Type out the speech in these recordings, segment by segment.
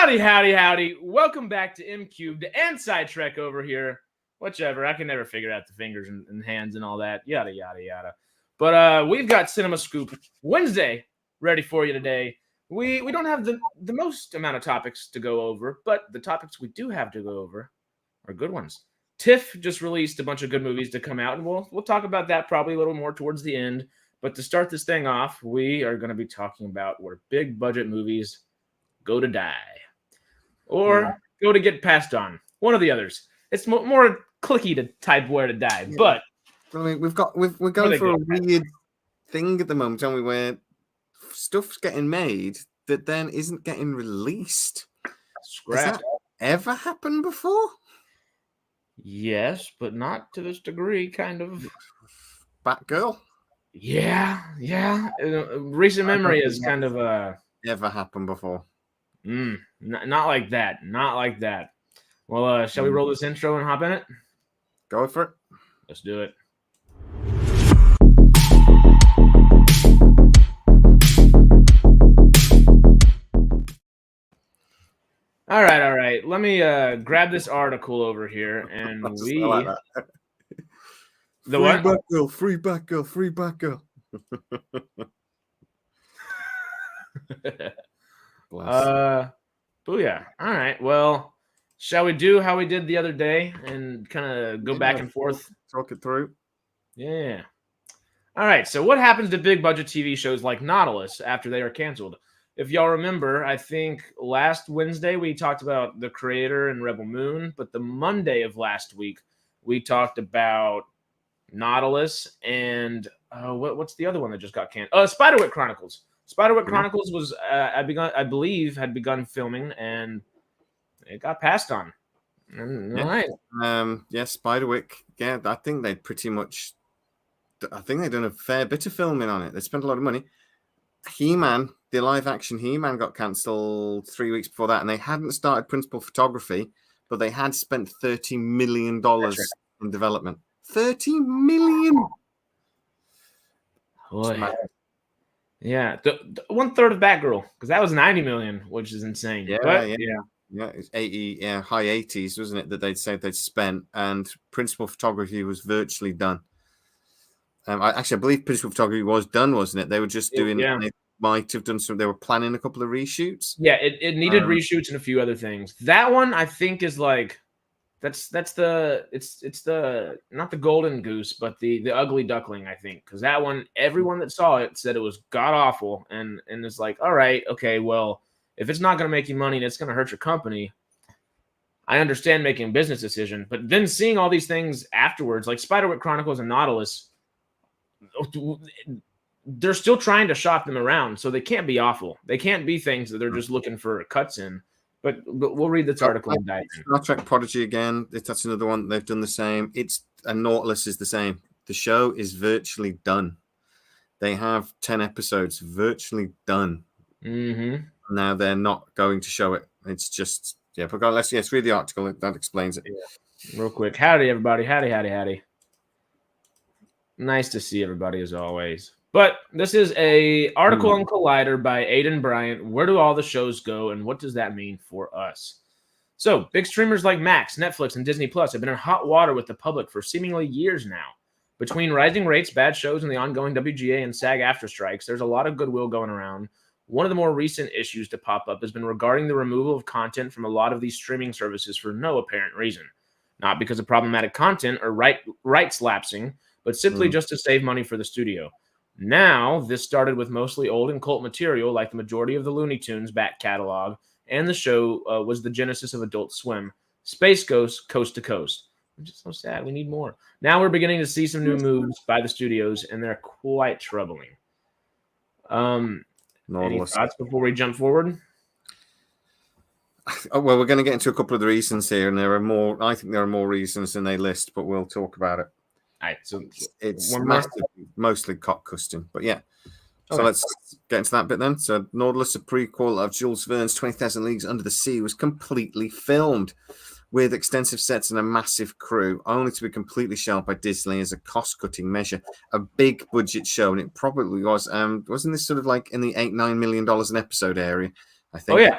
Howdy, howdy, howdy. Welcome back to MCubed and Sidetrack over here. Whichever. I can never figure out the fingers and hands and all that. Yada, yada, yada. But we've got Cinema Scoop Wednesday ready for you today. We don't have the most amount of topics to go over, but the topics we do have to go over are good ones. TIFF just released a bunch of good movies to come out, and we'll talk about that probably a little more towards the end. But to start this thing off, we are going to be talking about where big budget movies go to die or go to get passed on. One of the others. It's more clicky to type where to die, but I mean, we're going for a weird thing at the moment, aren't we? Where stuff's getting made that then isn't getting released. Scrap. Has that ever happened before? Yes, but not to this degree. Kind of. Batgirl. Yeah. Recent memory is kind of Ever happened before? Not like that. Not like that. Well, shall we roll this intro and hop in it? Go for it. Let's do it. All right. Let me grab this article over here, and we. Like that. The what? Free Batgirl. Booyah. All right. Well, shall we do how we did the other day and kind of go back and forth? Talk it through. Yeah. All right. So what happens to big budget TV shows like Nautilus after they are canceled? If y'all remember, I think last Wednesday we talked about The Creator and Rebel Moon, but the Monday of last week we talked about Nautilus and what's the other one that just got canceled? Spiderwick Chronicles. Spiderwick Chronicles was I believe had begun filming and it got passed on. All right. Spiderwick. Yeah, I think they'd done a fair bit of filming on it. They spent a lot of money. He-Man, the live action He-Man got cancelled 3 weeks before that, and they hadn't started principal photography, but they had spent $30 million in development. $30 million. Boy. Yeah, the 1/3 of Batgirl, because that was $90 million, which is insane. Yeah. It's 80, high 80s, wasn't it? That they'd said they'd spent, and principal photography was virtually done. I believe principal photography was done, wasn't it? They were just doing. Yeah. They might have done some. They were planning a couple of reshoots. Yeah, it needed reshoots and a few other things. That one I think is like. It's the not the golden goose, but the ugly duckling, I think, because that one, everyone that saw it said it was god awful, and it's like, all right, okay, well, if it's not going to make you money and it's going to hurt your company, I understand making a business decision, but then seeing all these things afterwards, like Spiderwick Chronicles and Nautilus, they're still trying to shop them around, so they can't be awful. They can't be things that they're just looking for cuts in. But we'll read this article and dive in. Star Trek Prodigy again. That's another one. They've done the same. And Nautilus is the same. The show is virtually done. They have 10 episodes virtually done. Mm-hmm. Now they're not going to show it. It's just, but let's read the article. That explains it. Yeah. Real quick. Howdy, everybody. Howdy. Nice to see everybody as always. But this is a article on Collider by Aidan Bryant. Where do all the shows go, and what does that mean for us? So, big streamers like Max, Netflix, and Disney Plus have been in hot water with the public for seemingly years now. Between rising rates, bad shows, and the ongoing WGA and SAG-AFTRA strikes, there's a lot of goodwill going around. One of the more recent issues to pop up has been regarding the removal of content from a lot of these streaming services for no apparent reason. Not because of problematic content or rights lapsing, but simply just to save money for the studio. Now, this started with mostly old and cult material like the majority of the Looney Tunes back catalog, and the show was the genesis of Adult Swim, Space Ghost Coast to Coast. I'm just so sad. We need more. Now we're beginning to see some new moves by the studios, and they're quite troubling. Any thoughts before we jump forward? Well, we're going to get into a couple of the reasons here, and there are more. I think there are more reasons than they list, but we'll talk about it. All right, so it's mostly cock custom, but yeah. So let's get into that bit then. So Nautilus, a prequel of Jules Verne's 20,000 Leagues Under the Sea, was completely filmed with extensive sets and a massive crew, only to be completely shelved by Disney as a cost-cutting measure. A big budget show, and it probably was. Wasn't this sort of like in the $8-9 million an episode area? I think. Oh yeah,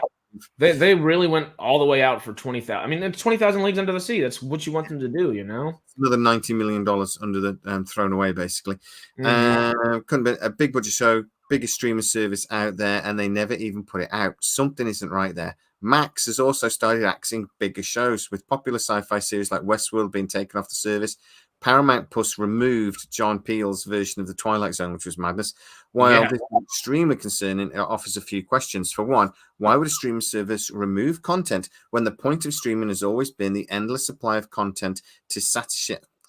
They really went all the way out for 20,000. I mean, it's 20,000 leagues under the sea. That's what you want them to do, you know. Another $90 million under the thrown away, basically. Couldn't be a big budget show, biggest streaming service out there, and they never even put it out. Something isn't right there. Max has also started axing bigger shows, with popular sci-fi series like Westworld being taken off the service. Paramount Plus removed John Peele's version of The Twilight Zone, which was madness. While this is extremely concerning, it offers a few questions. For one, why would a streaming service remove content when the point of streaming has always been the endless supply of content to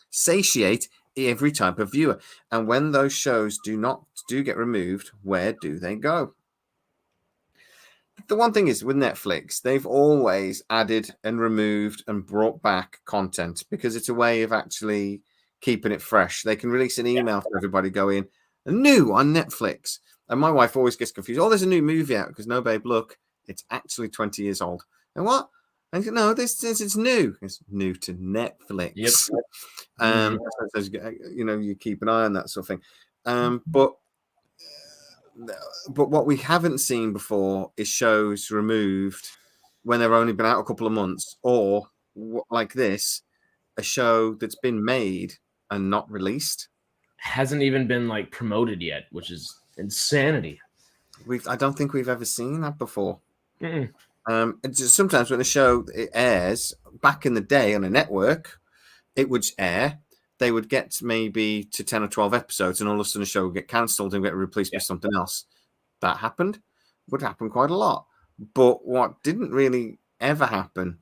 satiate every type of viewer? And when those shows do get removed, where do they go? The one thing is with Netflix, they've always added and removed and brought back content because it's a way of actually keeping it fresh. They can release an email for everybody going, new on Netflix. And my wife always gets confused. Oh, there's a new movie out because no, babe, look, it's actually 20 years old. And what? I said, no, this it's new. It's new to Netflix. Yep. You keep an eye on that sort of thing. But what we haven't seen before is shows removed when they've only been out a couple of months, or like this, a show that's been made and not released. Hasn't even been like promoted yet, which is insanity. I don't think we've ever seen that before. Sometimes when a show airs back in the day on a network, it would air. They would get maybe to 10 or 12 episodes, and all of a sudden a show would get cancelled and get replaced with something else. That would happen quite a lot. But what didn't really ever happen,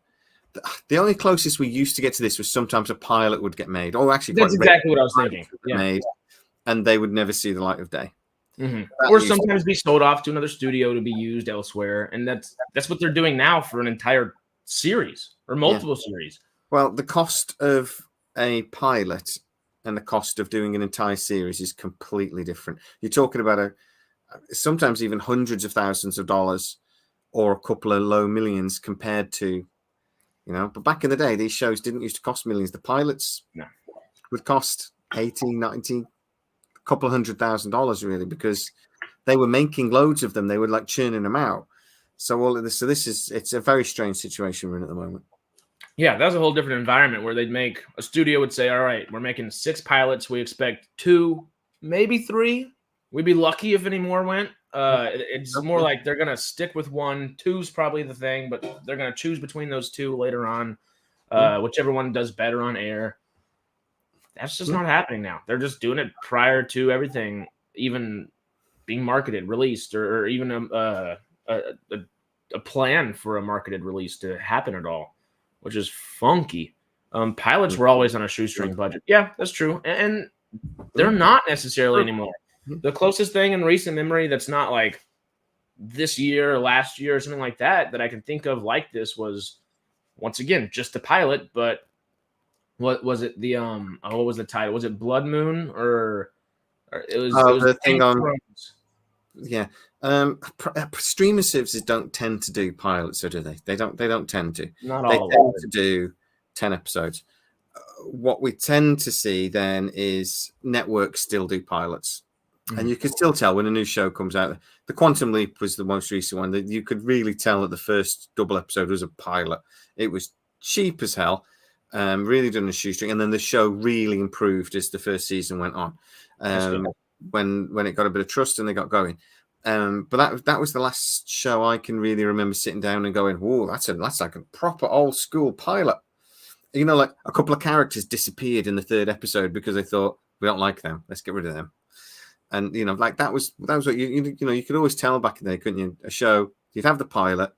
the only closest we used to get to this was sometimes a pilot would get made. Oh, actually, that's exactly what I was thinking. Made, and they would never see the light of day. Or sometimes be sold off to another studio to be used elsewhere. And that's what they're doing now for an entire series or multiple series. Well, the cost of a pilot and the cost of doing an entire series is completely different. You're talking about sometimes even hundreds of thousands of dollars or a couple of low millions compared to, but back in the day, these shows didn't used to cost millions. The pilots would cost 80, 90, a couple of $100,000 really, because they were making loads of them. They were like churning them out. So all of this, it's a very strange situation we're in at the moment. Yeah, that was a whole different environment where a studio would say, all right, we're making 6 pilots. We expect 2, maybe 3. We'd be lucky if any more went. It's more like they're going to stick with 1. 2's probably the thing, but they're going to choose between those 2 later on, whichever one does better on air. That's just not happening now. They're just doing it prior to everything even being marketed, released, or even a plan for a marketed release to happen at all, which is funky. Pilots were always on a shoestring budget. Yeah, that's true. And they're not necessarily anymore. The closest thing in recent memory that's not like this year or last year or something like that I can think of like this was, once again, just a pilot. But what was it? What was the title? Was it Blood Moon or it was the thing on? Yeah. Streaming services don't tend to do pilots, so do they? They don't tend to. Not they all tend to do 10 episodes. What we tend to see then is networks still do pilots. And you can still tell when a new show comes out. The Quantum Leap was the most recent one that you could really tell that the first double episode was a pilot. It was cheap as hell, really done a shoestring, and then the show really improved as the first season went on. When it got a bit of trust and they got going. But that was the last show I can really remember sitting down and going, "Whoa, that's like a proper old school pilot." Like a couple of characters disappeared in the 3rd episode because they thought, we don't like them, let's get rid of them. And like that was what you could always tell back in the day, couldn't you? A show, you'd have the pilot,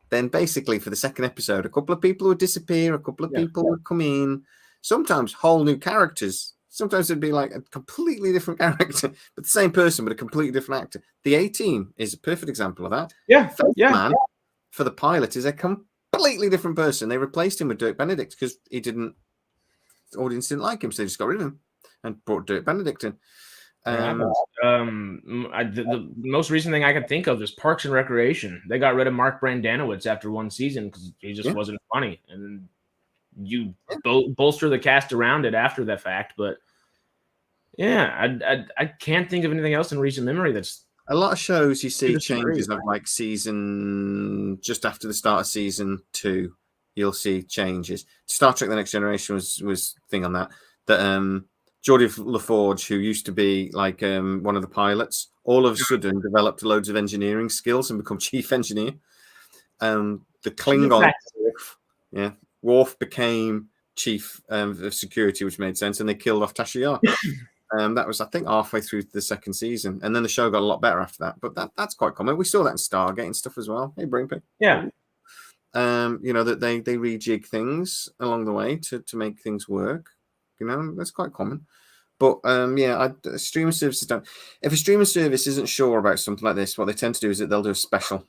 then basically for the 2nd episode, a couple of people would disappear, a couple of people would come in, sometimes whole new characters. Sometimes it'd be like a completely different character, but the same person, but a completely different actor. The A-Team is a perfect example of that. Man for the pilot is a completely different person. They replaced him with Dirk Benedict because the audience didn't like him, so they just got rid of him and brought Dirk Benedict in. The most recent thing I can think of is Parks and Recreation. They got rid of Mark Brandanowitz after 1 season because he just wasn't funny, and you bolster the cast around it after the fact. But I can't think of anything else in recent memory that's A lot of shows you see disagree. changes of like just after the start of season 2, you'll see changes. Star Trek: The Next Generation was thing on that. Geordie LaForge, who used to be like one of the pilots, all of a sudden developed loads of engineering skills and become chief engineer. The Klingon, Worf became chief of security, which made sense, and they killed off Tasha Yar. That was, I think, halfway through the second season, and then the show got a lot better after that. But that's quite common. We saw that in Stargate and stuff as well. Hey, Brain Pick. Yeah. That they rejig things along the way to make things work. That's quite common. But streaming services don't. If a streaming service isn't sure about something like this, what they tend to do is that they'll do a special.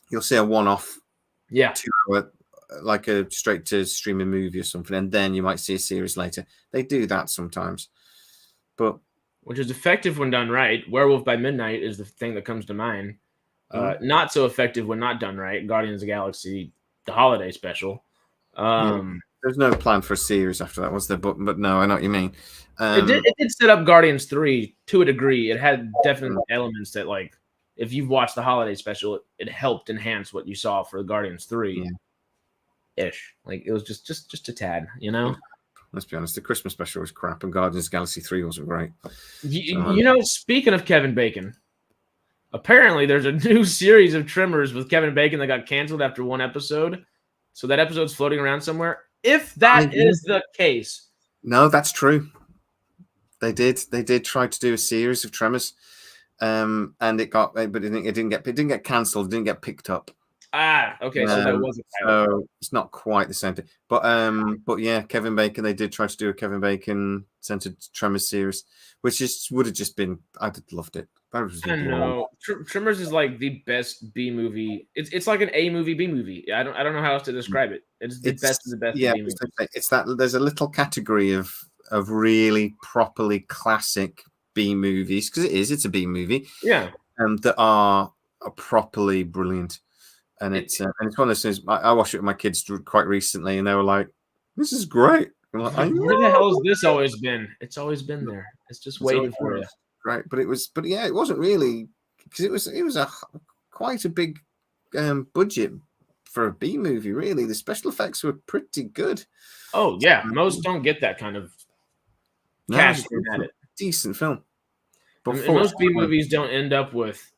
You'll see a one-off, 2-hour, like a straight to streaming movie or something, and then you might see a series later. They do that sometimes. But which is effective when done right. Werewolf by Midnight is the thing that comes to mind. Not so effective when not done right. Guardians of the Galaxy, the holiday special. There's no plan for a series after that, was there? But no, I know what you mean. It did set up Guardians 3 to a degree. It had definite elements that, like, if you've watched the holiday special, it helped enhance what you saw for Guardians 3 ish. Like, it was just a tad, Let's be honest, the Christmas special was crap, and Guardians of the Galaxy 3 wasn't great. Speaking of Kevin Bacon, apparently there's a new series of Tremors with Kevin Bacon that got canceled after one episode. So that episode's floating around somewhere. If that is the case. No, that's true. They did try to do a series of Tremors. And it didn't get cancelled, it didn't get picked up. Okay, so that wasn't. So it's not quite the same thing, but yeah, Kevin Bacon. They did try to do a Kevin Bacon centered Tremors series, which would have just been. I'd have loved it. I know. Tremors is like the best B movie. It's like an A movie, B movie. I don't know how else to describe it. It's the best of the best. Yeah, B movie. It's that there's a little category of really properly classic B movies, because it's a B movie. Yeah, that are properly brilliant. And it's one of those things. I watched it with my kids quite recently, and they were like, "This is great." I'm like, where the hell has this always been? It's always been there. It's just waiting for you. Right, but it wasn't really, because it was quite a big budget for a B movie. Really, the special effects were pretty good. Oh yeah, most don't get that kind of cash at it. Decent film. But most B movies don't end up with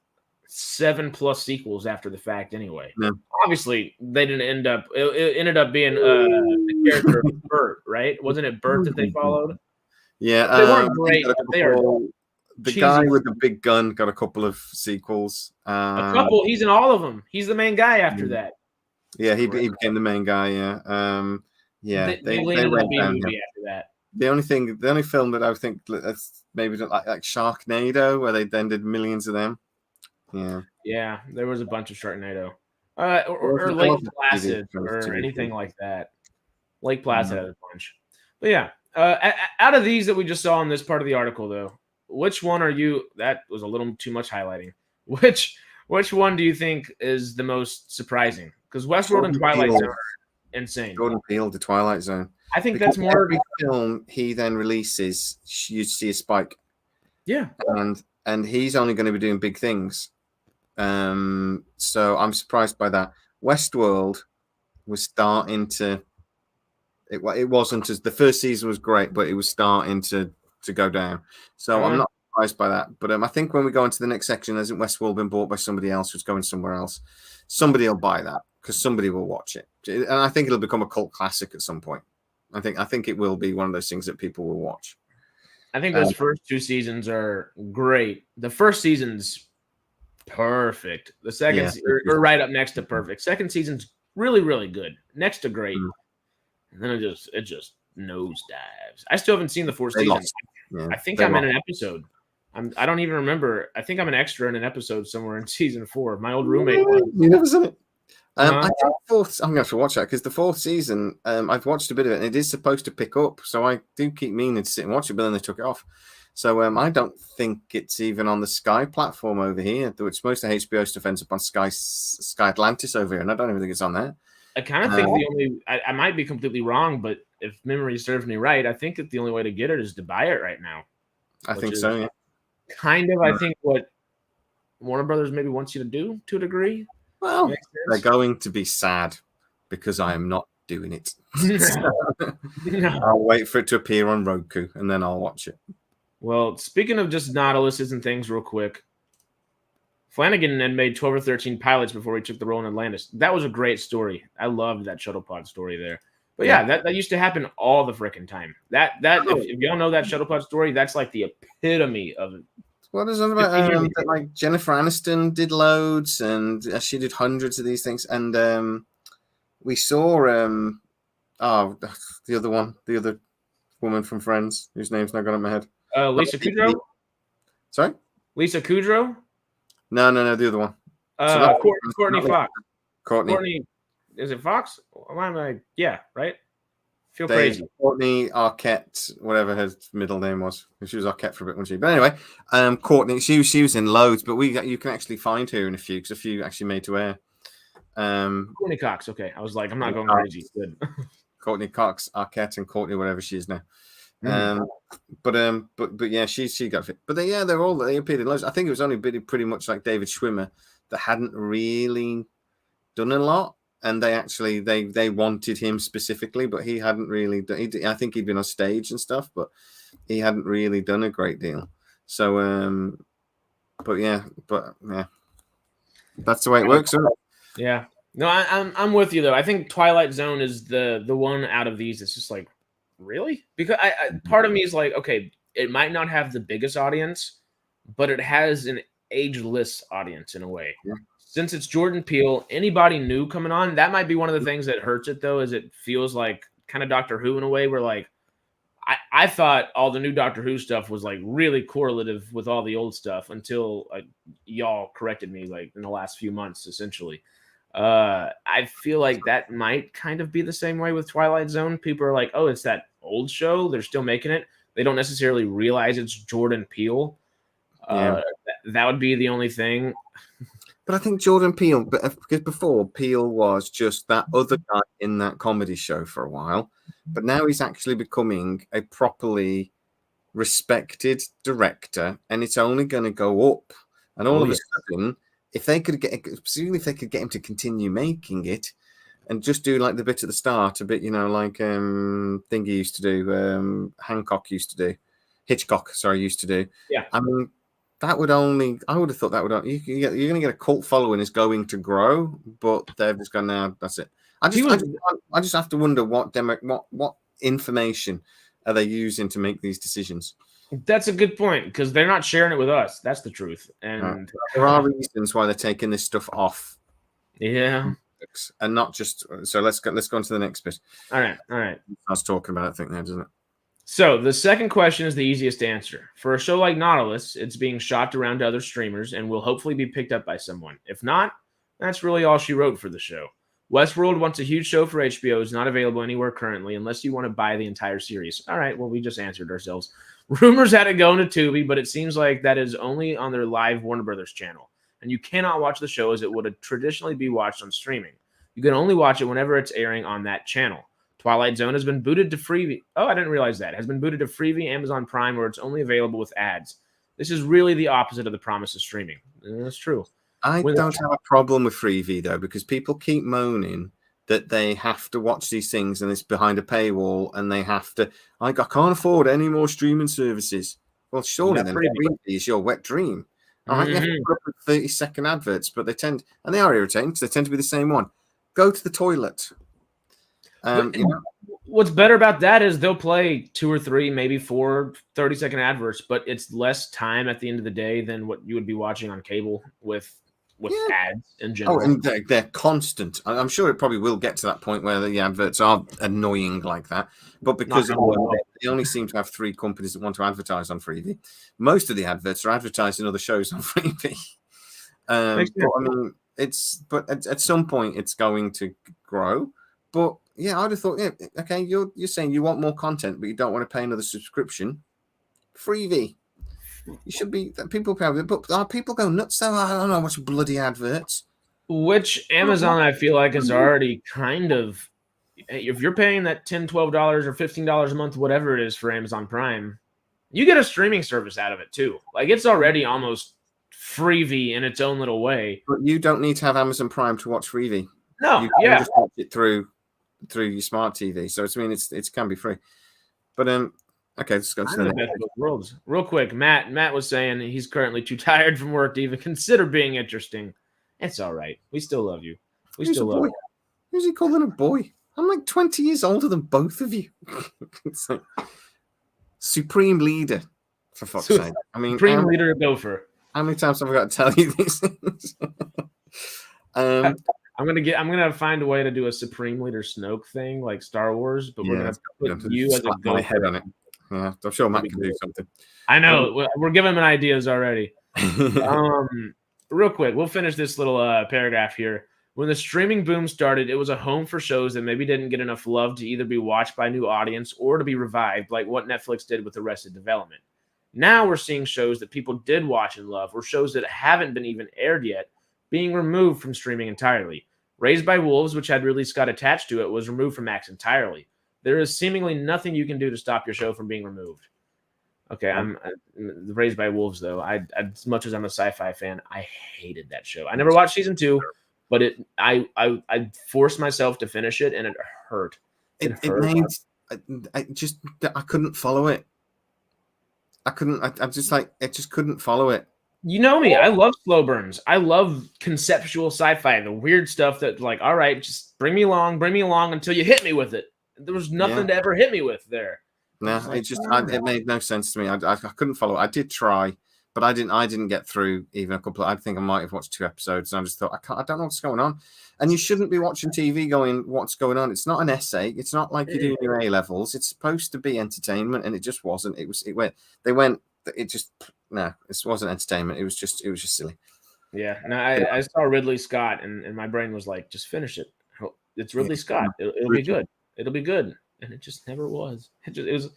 7+ sequels after the fact anyway. No. Obviously, they didn't end up. It ended up being the character of Bert, right? Wasn't it Bert that they followed? Yeah, they weren't great. They are. The guy with the big gun got a couple of sequels. A couple. He's in all of them. He's the main guy after that. Yeah, he became the main guy. Yeah, they went down movie after that. The only film that I would think that's maybe like Sharknado, where they then did millions of them. Yeah, there was a bunch of Sharknado, or Lake Placid, or anything like that. Lake Placid had a bunch, but yeah. Out of these that we just saw in this part of the article, though, which one are you? That was a little too much highlighting. Which one do you think is the most surprising? Because Westworld and Twilight Zone are insane. Jordan Peele, The Twilight Zone. I think that's more every film he then releases. You see a spike. Yeah, and he's only going to be doing big things. So I'm surprised by that. Westworld was starting to. It wasn't as the first season was great, but it was starting to go down. So I'm not surprised by that. But I think when we go into the next section, hasn't Westworld been bought by somebody else who's going somewhere else? Somebody will buy that because somebody will watch it, and I think it'll become a cult classic at some point. I think it will be one of those things that people will watch. I think those first 2 seasons are great. The first season's perfect. The second, or right up next to perfect. Second season's really, really good. Next to great. And then it just nosedives. I still haven't seen the 4th season. I think I'm in an episode. I don't even remember. I think I'm an extra in an episode somewhere in season 4. My old roommate. You never seen it? I think I'm going to have to watch that because the 4th season, I've watched a bit of it and it is supposed to pick up. So I do keep meaning to sit and watch it, but then they took it off. So I don't think it's even on the Sky platform over here. It's most of HBO stuff ends up on Sky Atlantis over here, and I don't even think it's on there. I kind of think the only I might be completely wrong, but if memory serves me right, I think that the only way to get it is to buy it right now. I think so. Yeah. Kind of, I think what Warner Brothers maybe wants you to do to a degree. Well, they're going to be sad because I am not doing it. No. I'll wait for it to appear on Roku and then I'll watch it. Well, speaking of just Nautiluses and things real quick, Flanagan had made 12 or 13 pilots before he took the role in Atlantis. That was a great story. I loved that shuttle pod story there. But yeah, that used to happen all the freaking time. If you don't know that shuttle pod story, that's like the epitome of it. What is it about? That, like Jennifer Aniston did loads, and she did hundreds of these things. And we saw the other woman from Friends, whose name's not gone in my head. Lisa Kudrow. Sorry, Lisa Kudrow. No, the other one. Courtney Fox. Courtney. Is it Fox? Why am I? Yeah, right. Feel crazy. Courtney Arquette, whatever her middle name was. She was Arquette for a bit, wasn't she? But anyway, Courtney, she was in loads, but you can actually find her in a few because a few actually made to air. Courtney Cox. Okay, I was like, I'm not going crazy. Good. Courtney Cox, Arquette, and Courtney, whatever she is now. But yeah, she got fit. But they appeared in loads. I think it was only pretty much like David Schwimmer that hadn't really done a lot. And they wanted him specifically, but he hadn't really done. I think he'd been on stage and stuff, but he hadn't really done a great deal. So, but yeah, that's the way it works. Isn't it? Yeah, no, I'm with you though. I think Twilight Zone is the one out of these. It's just like, really? Because part of me is like, okay, it might not have the biggest audience, but it has an ageless audience in a way. Yeah. Since it's Jordan Peele, anybody new coming on, that might be one of the things that hurts it, though, is it feels like kind of Doctor Who in a way where, like, I thought all the new Doctor Who stuff was, like, really correlative with all the old stuff until y'all corrected me, like, in the last few months, essentially. I feel like that might kind of be the same way with Twilight Zone. People are like, oh, it's that old show. They're still making it. They don't necessarily realize it's Jordan Peele. That would be the only thing. But I think Jordan Peele, because before Peele was just that other guy in that comedy show for a while, but now he's actually becoming a properly respected director, and it's only going to go up. And all of a sudden, if they could get him to continue making it, and just do like the bit at the start, a bit, like Thingy used to do, Hitchcock used to do. Yeah, I mean. I would have thought that would. You're going to get a cult following is going to grow, but they're just going now. That's it. I just have to wonder what information are they using to make these decisions. That's a good point because they're not sharing it with us. That's the truth, and there are reasons why they're taking this stuff off. Yeah, and not just. So let's go on to the next bit. All right. I was talking about it, I think there, doesn't it? So the second question is the easiest answer. For a show like Nautilus, it's being shopped around to other streamers and will hopefully be picked up by someone. If not, that's really all she wrote for the show. Westworld, once a huge show for HBO, is not available anywhere currently unless you want to buy the entire series. All right, well, we just answered ourselves. Rumors had it going to Tubi, but it seems like that is only on their live Warner Brothers channel. And you cannot watch the show as it would traditionally be watched on streaming. You can only watch it whenever it's airing on that channel. Twilight Zone has been booted to Freevee. Oh, I didn't realize that. Has been booted to Freevee, Amazon Prime, where it's only available with ads. This is really the opposite of the promise of streaming. That's true. I don't have a problem with Freevee, though, because people keep moaning that they have to watch these things and it's behind a paywall and they have to, I can't afford any more streaming services. Well, surely then Freevee is your wet dream. All right, you have to put up with 30-second adverts, but they are irritating because they tend to be the same one. Go to the toilet. What's better about that is they'll play 2 or 3, maybe 4 30-second adverts, but it's less time at the end of the day than what you would be watching on cable with ads in general. Oh, and they're constant. I'm sure it probably will get to that point where the adverts are annoying like that. But because they only seem to have 3 companies that want to advertise on Freevee, most of the adverts are advertised in other shows on Freevee. But at some point it's going to grow. But yeah, I'd have thought, okay, you're saying you want more content, but you don't want to pay another subscription. Freevee. You should be. People pay, but people go nuts though. I don't know what's bloody adverts. Which Amazon, I feel like, is already kind of. If you're paying that $10, $12, or $15 a month, whatever it is for Amazon Prime, you get a streaming service out of it too. Like it's already almost Freevee in its own little way. But you don't need to have Amazon Prime to watch Freevee. No, you can just watch it through your smart TV. So it can be free. But okay, let's go to the next worlds. Real quick, Matt was saying he's currently too tired from work to even consider being interesting. It's all right. We still love you. We still love you. Who's he calling a boy? I'm like 20 years older than both of you. It's like, supreme leader, for fuck's sake. I mean, supreme leader of Gopher. How many times have I got to tell you these things? I'm gonna find a way to do a supreme leader Snoke thing like Star Wars, but we're gonna put you as a my head on it. Yeah, I'm sure Matt can do something. I know. We're giving him ideas already. Real quick, we'll finish this little paragraph here. When the streaming boom started, it was a home for shows that maybe didn't get enough love to either be watched by a new audience or to be revived, like what Netflix did with Arrested Development. Now we're seeing shows that people did watch and love, or shows that haven't been even aired yet, being removed from streaming entirely. Raised by Wolves, which had Ridley Scott attached to it, was removed from Max entirely. There is seemingly nothing you can do to stop your show from being removed. Okay, I'm Raised by Wolves, though. As much as I'm a sci-fi fan, I hated that show. I never watched season 2, but I forced myself to finish it, and it hurt. I couldn't follow it. I just couldn't follow it. You know me. I love slow burns. I love conceptual sci-fi, the weird stuff that, like, all right, just bring me along until you hit me with it. There was nothing to ever hit me with there. No, it made no sense to me. I couldn't follow it. I did try, but I didn't get through even a couple. I think I might have watched 2 episodes, and I just thought I don't know what's going on. And you shouldn't be watching TV going, what's going on? It's not an essay. It's not like you do in your A levels. It's supposed to be entertainment, and it just wasn't. It wasn't entertainment. It was just silly. Yeah, no, I saw Ridley Scott, and my brain was like, just finish it. It's Ridley Scott. It'll be good. It'll be good. And it just never was. It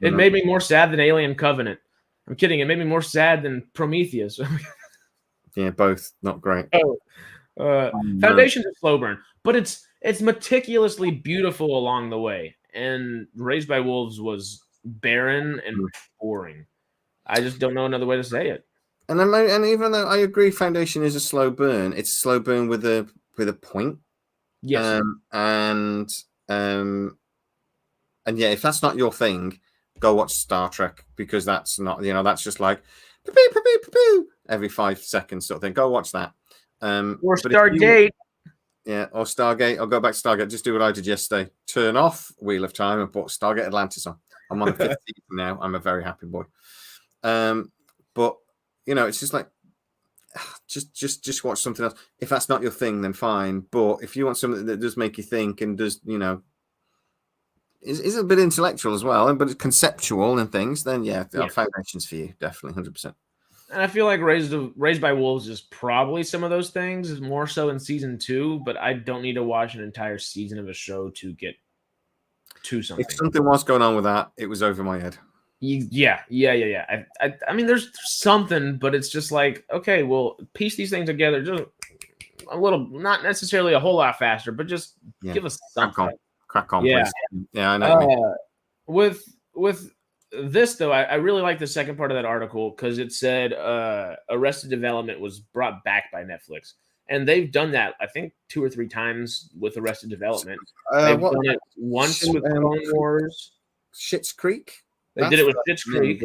made me more sad than Alien Covenant. I'm kidding. It made me more sad than Prometheus. Yeah, both not great. Foundation's a slow burn, but it's meticulously beautiful along the way. And Raised by Wolves was barren and boring. I just don't know another way to say it. And even though I agree, Foundation is a slow burn, it's a slow burn with a point. Yes. And yeah, if that's not your thing, go watch Star Trek, because that's not, that's just like poo, every 5 seconds sort of thing. Go watch that. Or Stargate. Or Stargate. I'll go back to Stargate. Just do what I did yesterday. Turn off Wheel of Time and put Stargate Atlantis on. I'm on the 5th season now. I'm a very happy boy. But it's just like, just watch something else. If that's not your thing, then fine. But if you want something that does make you think and does, is a bit intellectual as well, but it's conceptual and things, then Foundation's for you, definitely, 100%. And I feel like Raised by Wolves is probably some of those things, more so in season 2, but I don't need to watch an entire season of a show to get to something. If something was going on with that, it was over my head. Yeah. I mean, there's something, but it's just like, okay, well, piece these things together just a little, not necessarily a whole lot faster, but just give us something. Crack on, yeah. Please. Yeah, I know. With this, though, I really like the second part of that article because it said Arrested Development was brought back by Netflix. And they've done that, I think, 2 or 3 times with Arrested Development. They've done it once with Clone Wars. Schitt's Creek? They did it with Schitt's Creek.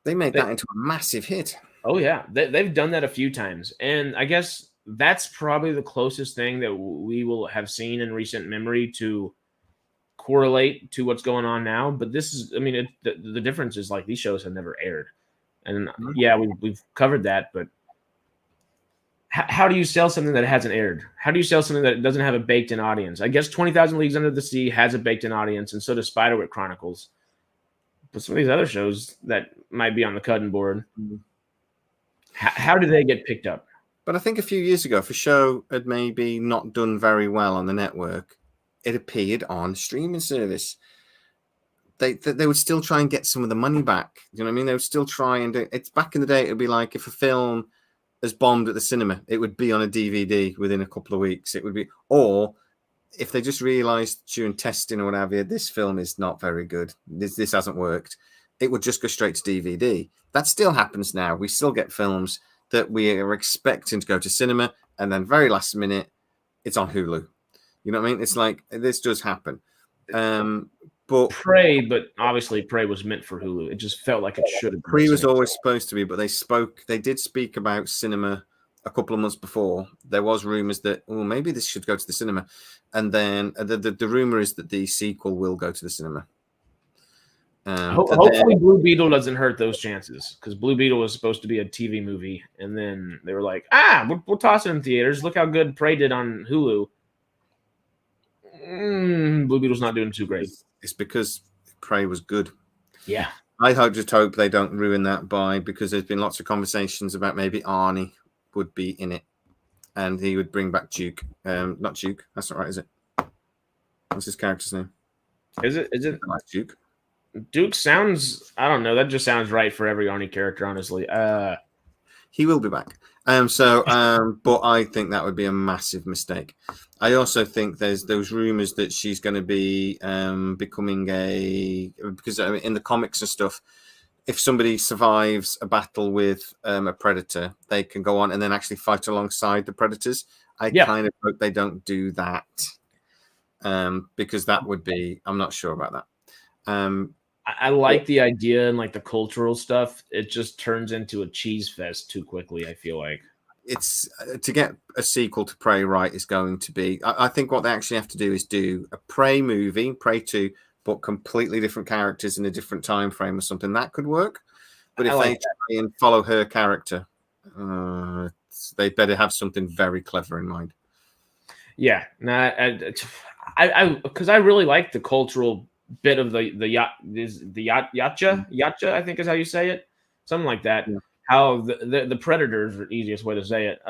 They made that into a massive hit. Oh, yeah. They've done that a few times. And I guess that's probably the closest thing that we will have seen in recent memory to correlate to what's going on now. But this is, I mean, the difference is like these shows have never aired. And yeah, we've covered that, but how do you sell something that hasn't aired? How do you sell something that doesn't have a baked-in audience? I guess 20,000 Leagues Under the Sea has a baked-in audience, and so does Spiderwick Chronicles. But some of these other shows that might be on the cutting board, how do they get picked up? But I think a few years ago, if a show had maybe not done very well on the network, it appeared on streaming service. They would still try and get some of the money back. You know what I mean? They would still try and do it's back in the day. It would be like if a film has bombed at the cinema, it would be on a DVD within a couple of weeks. It would be, or if they just realized during testing or whatever, this film is not very good. This hasn't worked. it would just go straight to DVD. That still happens now. We still get films that we are expecting to go to cinema, and then very last minute, it's on Hulu. You know what I mean? It's like this does happen. But Prey, but obviously Prey was meant for Hulu. It just felt like it should have been. Prey was always supposed to be, but they did speak about cinema a couple of months before. There was rumors that maybe this should go to the cinema, and then the rumor is that the sequel will go to the cinema. Hopefully Blue Beetle doesn't hurt those chances, because Blue Beetle was supposed to be a TV movie, and then they were like, we'll toss it in theaters. Look how good Prey did on Hulu. Blue Beetle's not doing too great. It's because Prey was good. Yeah. I just hope they don't ruin that because there's been lots of conversations about maybe Arnie would be in it, and he would bring back Duke. Not Duke. That's not right, is it? What's his character's name? Is it? Like Duke? Duke sounds. I don't know. That just sounds right for every Arnie character, honestly. He will be back. But I think that would be a massive mistake. I also think there's those rumors that she's going to be becoming because in the comics and stuff, if somebody survives a battle with a predator, they can go on and then actually fight alongside the predators. I kind of hope they don't do that, because that would be. I'm not sure about that. I like the idea and like the cultural stuff. It just turns into a cheese fest too quickly, I feel like. It's to get a sequel to Prey right is going to be. I think what they actually have to do is do a Prey movie, Prey 2, but completely different characters in a different time frame or something. That could work. But if they try and follow her character, they better have something very clever in mind. Yeah, because I really like the cultural bit of the yacha, I think is how you say it, something like that. Yeah. How the predators are the easiest way to say it.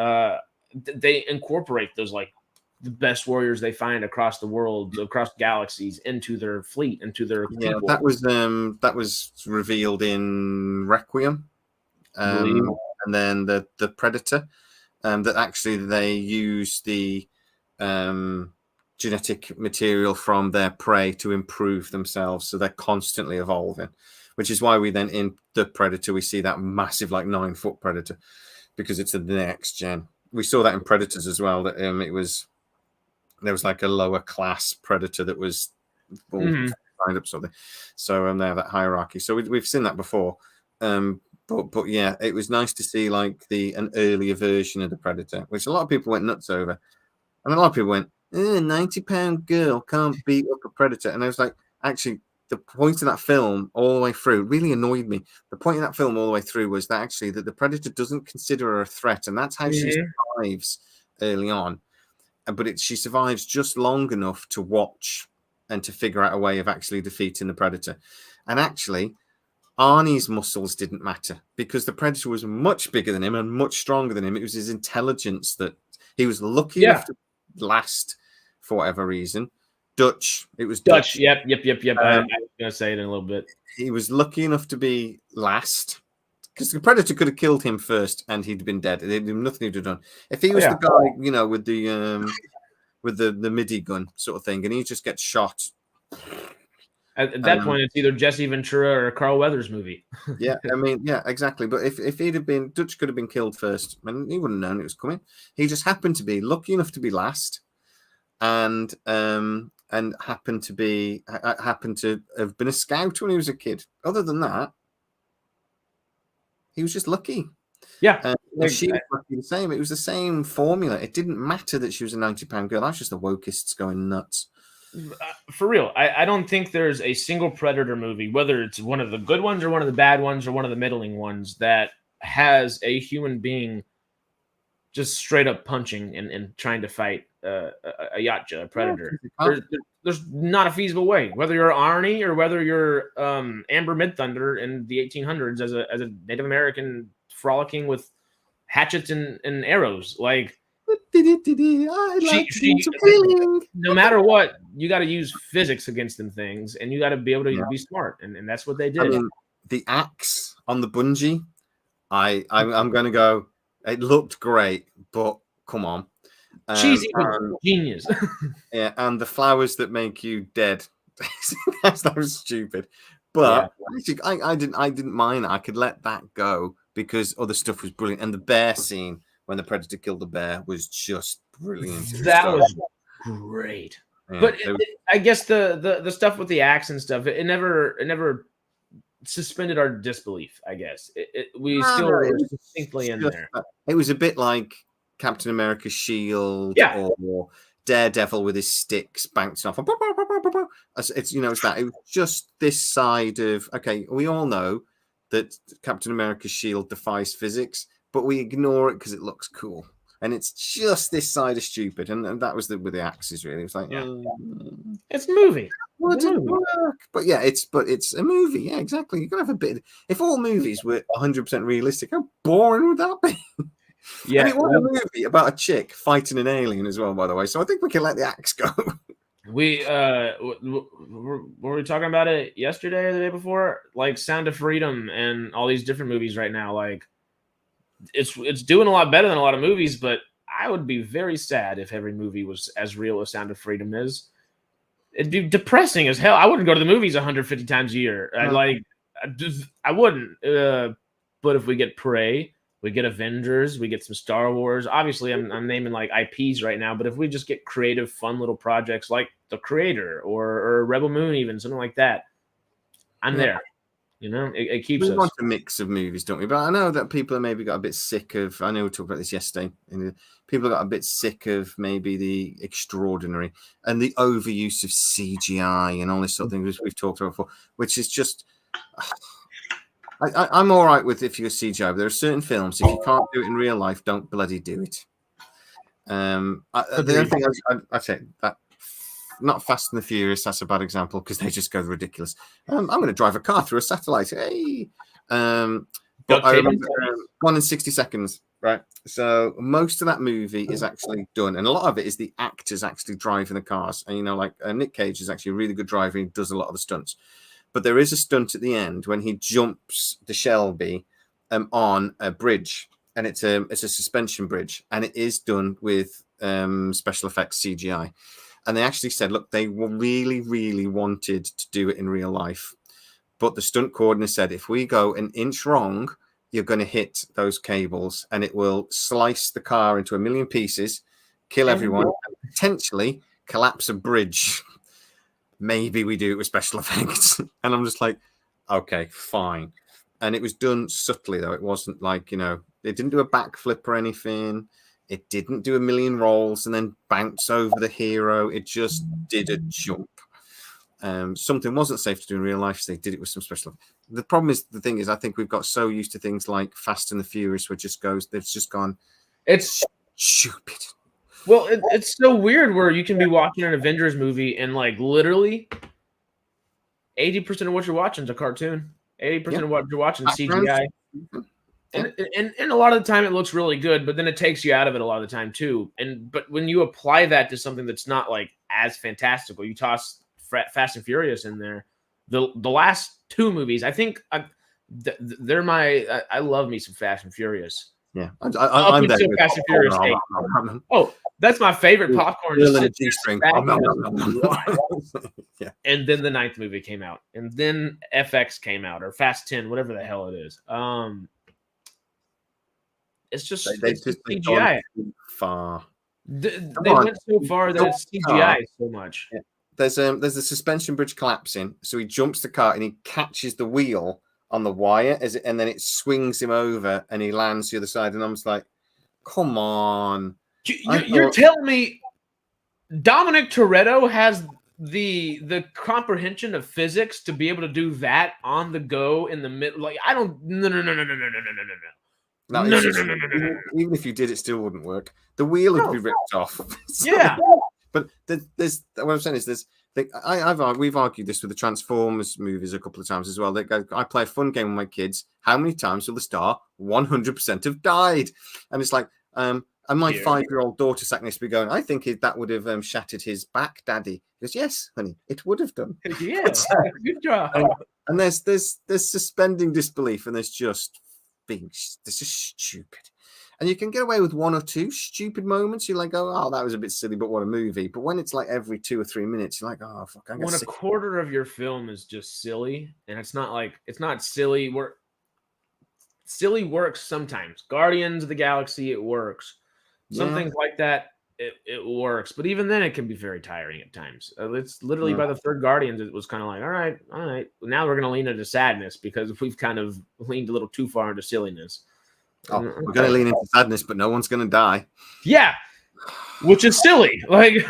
They incorporate those like the best warriors they find across the world, across galaxies, into their fleet, into their people. That was revealed in Requiem, and then the Predator, that actually they use the genetic material from their prey to improve themselves, so they're constantly evolving, which is why we then in the Predator we see that massive like 9-foot predator, because it's the next gen. We saw that in Predators as well, that there was like a lower class predator that was signed up something, so they have that hierarchy, so we've seen that before, but yeah, it was nice to see like an earlier version of the Predator, which a lot of people went nuts over, and a lot of people went, 90-pound girl can't beat up a predator. And I was like, actually, the point of that film all the way through really annoyed me. The point of that film all the way through was that actually that the predator doesn't consider her a threat, and that's how she survives early on. But she survives just long enough to watch and to figure out a way of actually defeating the predator. And actually, Arnie's muscles didn't matter because the predator was much bigger than him and much stronger than him. It was his intelligence that he was lucky enough to last for whatever reason. It was Dutch. Yep. I'm going to say it in a little bit. He was lucky enough to be last because the predator could have killed him first and he'd been dead. Nothing he'd have done. If he was the guy, with the MIDI gun sort of thing, and he just gets shot. At that point, it's either Jesse Ventura or a Carl Weathers movie. Yeah, exactly. But if he'd have been, Dutch could have been killed first, and he wouldn't have known it was coming. He just happened to be lucky enough to be last, and happened to have been a scout when he was a kid. Other than that, he was just lucky. Yeah, she was lucky the same. It was the same formula. It didn't matter that she was a 90-pound girl. That's just the wokeists going nuts. For real, I don't think there's a single Predator movie, whether it's one of the good ones or one of the bad ones or one of the middling ones, that has a human being just straight up punching and trying to fight a yacha, a predator. There's not a feasible way. Whether you're Arnie or whether you're Amber Midthunder in the 1800s as a Native American frolicking with hatchets and arrows, like. No matter what, you got to use physics against them things, and you got to be able to be smart, and that's what they did. I mean, the axe on the bungee, I'm going to go. It looked great, but come on, cheesy, genius. Yeah, and the flowers that make you dead. That was stupid. But actually, I didn't mind. I could let that go because other stuff was brilliant, and the bear scene when the predator killed the bear was just brilliant. That was great. Yeah, but I guess the stuff with the axe and stuff, it never suspended our disbelief. I guess we still were distinctly in there. It was a bit like Captain America's shield, or Daredevil with his sticks bouncing off. It's it's that. It was just this side of we all know that Captain America's shield defies physics, but we ignore it because it looks cool. And it's just this side of stupid, and that was with the axes. Really, it was like, it's a movie. Work. But it's a movie. Yeah, exactly. You gotta have a bit. If all movies were 100% realistic, how boring would that be? Yeah, and it was a movie about a chick fighting an alien as well, by the way. So I think we can let the axe go. We were we talking about it yesterday or the day before? Like Sound of Freedom and all these different movies right now, like. It's doing a lot better than a lot of movies, but I would be very sad if every movie was as real as Sound of Freedom is. It'd be depressing as hell. I wouldn't go to the movies 150 times a year. I wouldn't. But if we get Prey, we get Avengers, we get some Star Wars. Obviously, I'm naming like IPs right now, but if we just get creative, fun little projects like The Creator or Rebel Moon, even something like that, I'm there. It keeps us. We want a mix of movies, don't we? But I know that people have maybe got a bit sick of. I know we talked about this yesterday. People got a bit sick of maybe the extraordinary and the overuse of CGI and all this sort of thing, which we've talked about before. Which is just. I'm all right with if you're CGI, but there are certain films if you can't do it in real life, don't bloody do it. The other thing I'd say that. Not Fast and the Furious, that's a bad example because they just go ridiculous. I'm going to drive a car through a satellite. Hey, but I remember 1 in 60 seconds, right? So most of that movie is actually done, and a lot of it is the actors actually driving the cars. And like Nick Cage is actually a really good driver; he does a lot of the stunts. But there is a stunt at the end when he jumps the Shelby on a bridge, and it's a suspension bridge, and it is done with special effects CGI. And they actually said, look, they really, really wanted to do it in real life. But the stunt coordinator said, if we go an inch wrong, you're going to hit those cables and it will slice the car into a million pieces, kill everyone, and potentially collapse a bridge. Maybe we do it with special effects. And I'm just like, okay, fine. And it was done subtly, though. It wasn't like, they didn't do a backflip or anything. It didn't do a million rolls and then bounce over the hero. It just did a jump. Something wasn't safe to do in real life, so they did it with some special. The problem is, I think we've got so used to things like Fast and the Furious, where they've just gone. It's stupid. Well, it's so weird where you can be watching an Avengers movie and like literally 80% of what you're watching is a cartoon. 80% of what you're watching is CGI. And a lot of the time it looks really good, but then it takes you out of it a lot of the time too. But when you apply that to something that's not like as fantastical, you toss Fast and Furious in there. The last two movies, I think they're I love me some Fast and Furious. Yeah, I'm there. Fast and Furious 8. Oh, that's my favorite popcorn. Yeah. And then the 9th movie came out, and then FX came out, or Fast 10, whatever the hell it is. It's just CGI. Far. They went so far that it's CGI so much. Yeah. There's a suspension bridge collapsing, so he jumps the car and he catches the wheel on the wire and then it swings him over and he lands the other side. And I'm just like, come on! You're telling me Dominic Toretto has the comprehension of physics to be able to do that on the go in the middle? Like, I don't. No. No. Even if you did, it still wouldn't work. The wheel would be ripped off. Yeah. But there's what I'm saying is we've argued this with the Transformers movies a couple of times as well. I play a fun game with my kids. How many times will the star 100% have died? And it's like, and my 5-year-old daughter sat next to me going, I think that would have shattered his back, Daddy. He goes, yes, honey, it would have done. Yes, good job. And there's suspending disbelief, and there's just this is stupid. And you can get away with 1 or 2 stupid moments. You're like, oh, that was a bit silly, but what a movie. But when it's like every 2 or 3 minutes, you're like, oh, fuck. When a quarter of your film is just silly, and it's not silly. Silly works sometimes. Guardians of the Galaxy, it works. Some things like that, it works. But even then, it can be very tiring at times. It's literally by the third Guardians, it was kind of like, all right. Now we're going to lean into sadness because we've kind of leaned a little too far into silliness. Oh, we're going to lean into sadness, but no one's going to die. Yeah, which is silly. Like,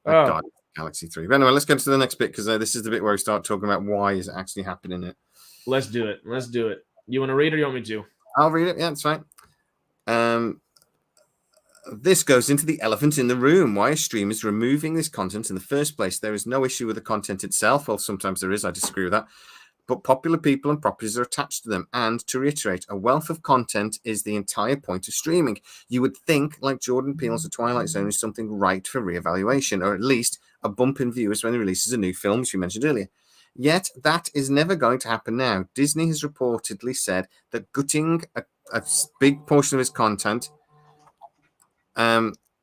God, Galaxy 3. But anyway, let's go to the next bit because this is the bit where we start talking about why is it actually happening. It. Let's do it. You want to read or you want me to? I'll read it. Yeah, it's fine. This goes into the elephant in the room. Why are streamers removing this content in the first place? There is no issue with the content itself. Well, sometimes there is. I disagree with that. But popular people and properties are attached to them. And to reiterate, a wealth of content is the entire point of streaming. You would think, like Jordan Peele's The Twilight Zone, is something right for reevaluation, or at least a bump in viewers when he releases a new film, as you mentioned earlier. Yet that is never going to happen now. Disney has reportedly said that gutting a big portion of its content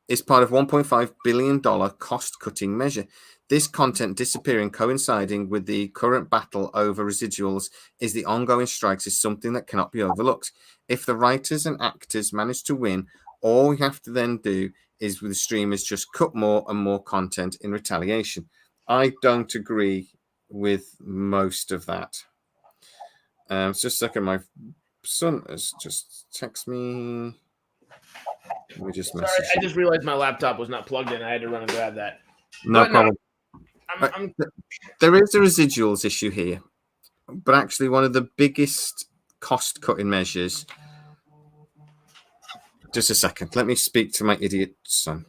is part of $1.5 billion cost-cutting measure. This content disappearing, coinciding with the current battle over residuals, is the ongoing strikes, is something that cannot be overlooked. If the writers and actors manage to win, all we have to then do is with the streamers just cut more and more content in retaliation. I don't agree with most of that. Just a second, my son has just texted me. Let me just message. Sorry, I just realized my laptop was not plugged in. I had to run and grab that. No problem. There is a residuals issue here, but actually one of the biggest cost-cutting measures. Just a second. Let me speak to my idiot son.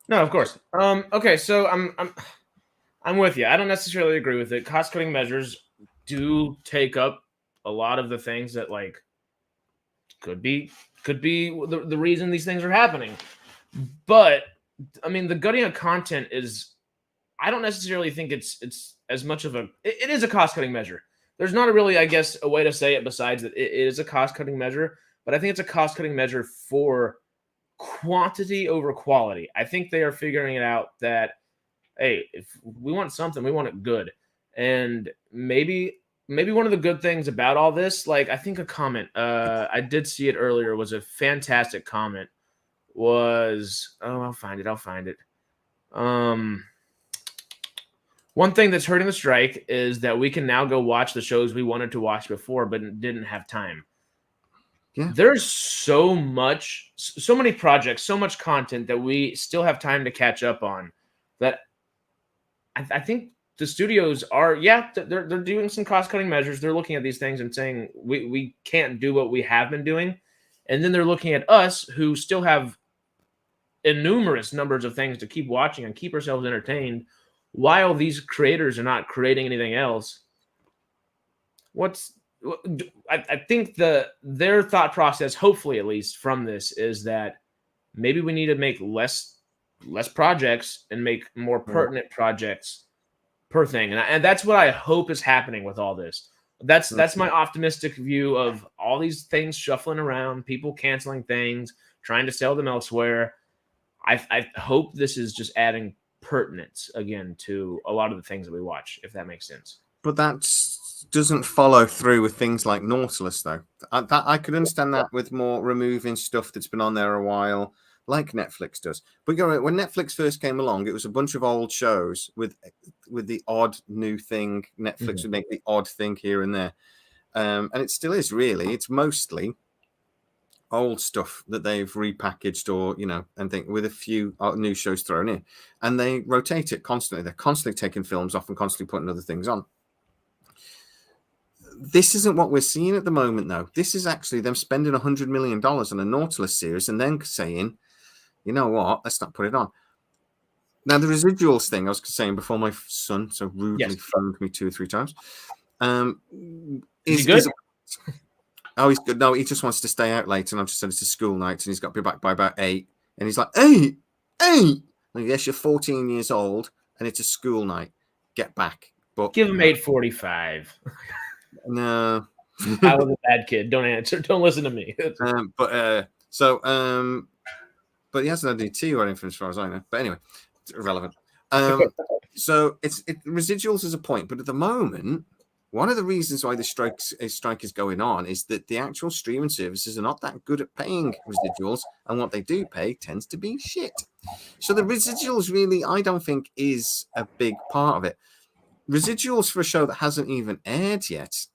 No, of course. Okay, so I'm with you. I don't necessarily agree with it. Cost-cutting measures do take up a lot of the things that could be the reason these things are happening. But I mean, the gutting of content is, I don't necessarily think it's as much of it is a cost-cutting measure. There's not really, I guess, a way to say it besides that it is a cost-cutting measure, but I think it's a cost-cutting measure for quantity over quality. I think they are figuring it out that, hey, if we want something, we want it good. And maybe one of the good things about all this, I think a comment, I did see it earlier, was a fantastic comment, I'll find it. One thing that's hurting the strike is that we can now go watch the shows we wanted to watch before, but didn't have time. Yeah. There's so many projects, so much content that we still have time to catch up on that I think the studios are, they're doing some cost-cutting measures. They're looking at these things and saying, we can't do what we have been doing. And then they're looking at us who still have innumerous numbers of things to keep watching and keep ourselves entertained while these creators are not creating anything else. I think their thought process, hopefully at least from this, is that maybe we need to make less projects and make more pertinent projects per thing. And that's what I hope is happening with all this. That's my optimistic view of all these things shuffling around, people canceling things, trying to sell them elsewhere. I hope this is just adding pertinence again to a lot of the things that we watch, if that makes sense. But that doesn't follow through with things like Nautilus, though. I could understand that with more removing stuff that's been on there a while, like Netflix does. But you're right, when Netflix first came along, it was a bunch of old shows with the odd new thing. Netflix would make the odd thing here and there. And it still is, really. It's mostly old stuff that they've repackaged or, and think with a few new shows thrown in. And they rotate it constantly. They're constantly taking films off and constantly putting other things on. This isn't what we're seeing at the moment, though. This is actually them spending $100 million on a Nautilus series and then saying, you know what, let's not put it on. Now, the residuals thing I was saying before my son so rudely phoned me 2 or 3 times. Is he good? He's good. No, he just wants to stay out late, and I've just said it's a school night, and he's got to be back by about 8. And he's like, 8? Like, yes, you're 14 years old, and it's a school night. Get back. But give him 8:45. No. I was a bad kid. Don't answer. Don't listen to me. But he hasn't had any tea or anything as far as I know. But anyway, it's irrelevant. So it's residuals is a point, but at the moment, one of the reasons why the strike is going on is that the actual streaming services are not that good at paying residuals, and what they do pay tends to be shit. So the residuals really, I don't think, is a big part of it. Residuals for a show that hasn't even aired yet,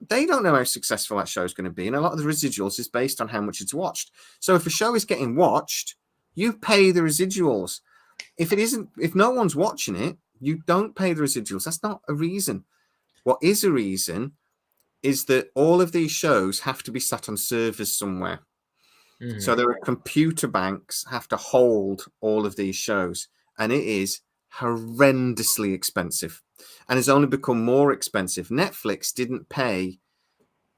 they don't know how successful that show is going to be, and a lot of the residuals is based on how much it's watched. So if a show is getting watched, you pay the residuals. If it isn't, if no one's watching it, you don't pay the residuals. That's not a reason. What is a reason is that all of these shows have to be sat on servers somewhere. Mm-hmm. So there are computer banks have to hold all of these shows, and it is horrendously expensive, and it's only become more expensive. Netflix didn't pay,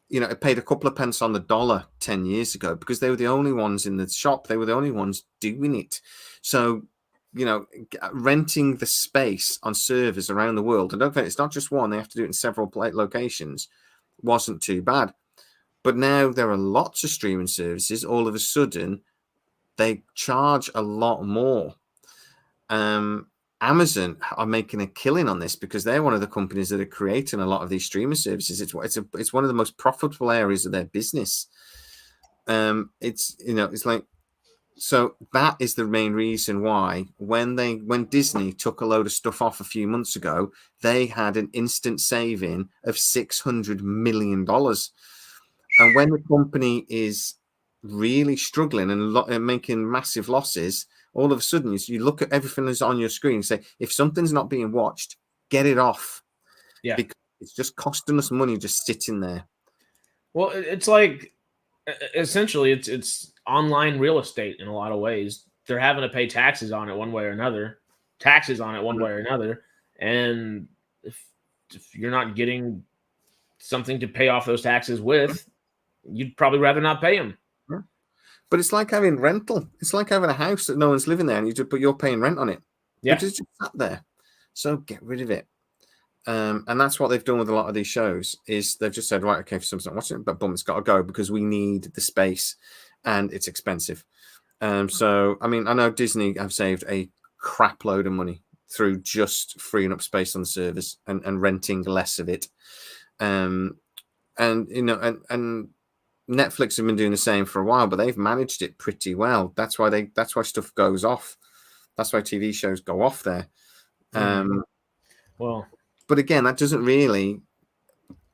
it paid a couple of pence on the dollar 10 years ago because they were the only ones in the shop. They were the only ones doing it. So, renting the space on servers around the world, and don't forget, it's not just one, they have to do it in several locations, wasn't too bad. But now there are lots of streaming services. All of a sudden, they charge a lot more. Amazon are making a killing on this because they're one of the companies that are creating a lot of these streaming services. It's one of the most profitable areas of their business. It's like, so that is the main reason why when Disney took a load of stuff off a few months ago, they had an instant saving of $600 million. And when the company is really struggling and making massive losses, all of a sudden you look at everything that's on your screen and say, if something's not being watched, get it off. Yeah. Because it's just costing us money just sitting there. Well, it's like, essentially, it's online real estate in a lot of ways. They're having to pay taxes on it one way or another. And if you're not getting something to pay off those taxes with, you'd probably rather not pay them. But it's like having rental. It's like having a house that no one's living there, and you're paying rent on it. Yeah, because it's just sat there. So get rid of it. And that's what they've done with a lot of these shows. Is they've just said, right, okay, if someone's not watching it, but boom, it's got to go because we need the space, and it's expensive. So I mean, I know Disney have saved a crap load of money through just freeing up space on the servers and renting less of it. And Netflix have been doing the same for a while, but they've managed it pretty well. That's why stuff goes off. That's why TV shows go off there. Well, but again, that doesn't really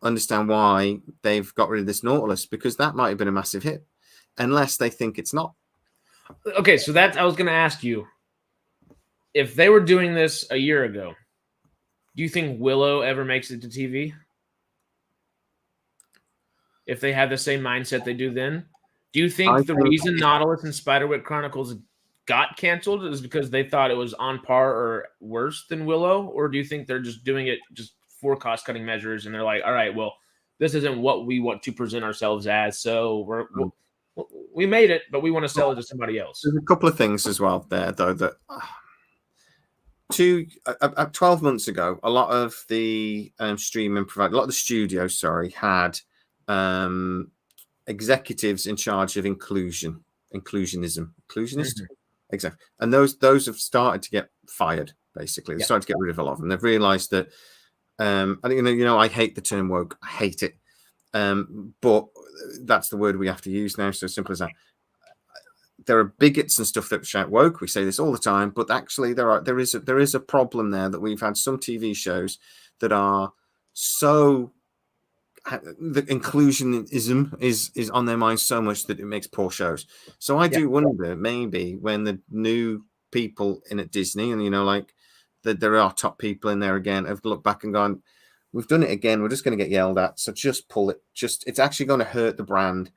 understand why they've got rid of this Nautilus, because that might have been a massive hit, unless they think it's not. Okay, so I was going to ask you, if they were doing this a year ago, do you think Willow ever makes it to TV? If they have the same mindset they do then? Do you think the reason Nautilus and Spiderwick Chronicles got canceled is because they thought it was on par or worse than Willow? Or do you think they're just doing it just for cost-cutting measures and they're like, all right, well, this isn't what we want to present ourselves as, so we made it, but we want to sell it to somebody else? There's a couple of things as well there, though, that 12 months ago, a lot of the streaming providers, a lot of the studios, had executives in charge of inclusionism, exactly, and those have started to get fired. Basically, they started to get rid of a lot of them. They've realized that, I hate the term woke. I hate it, but that's the word we have to use now. So simple as that. There are bigots and stuff that shout woke. We say this all the time, but actually there is a problem there, that we've had some TV shows that are so, the inclusionism is on their minds so much that it makes poor shows. So I do wonder, maybe when the new people in at Disney, and that there are top people in there again, have looked back and gone, we've done it again, we're just going to get yelled at, so just pull it. It's actually going to hurt the brand.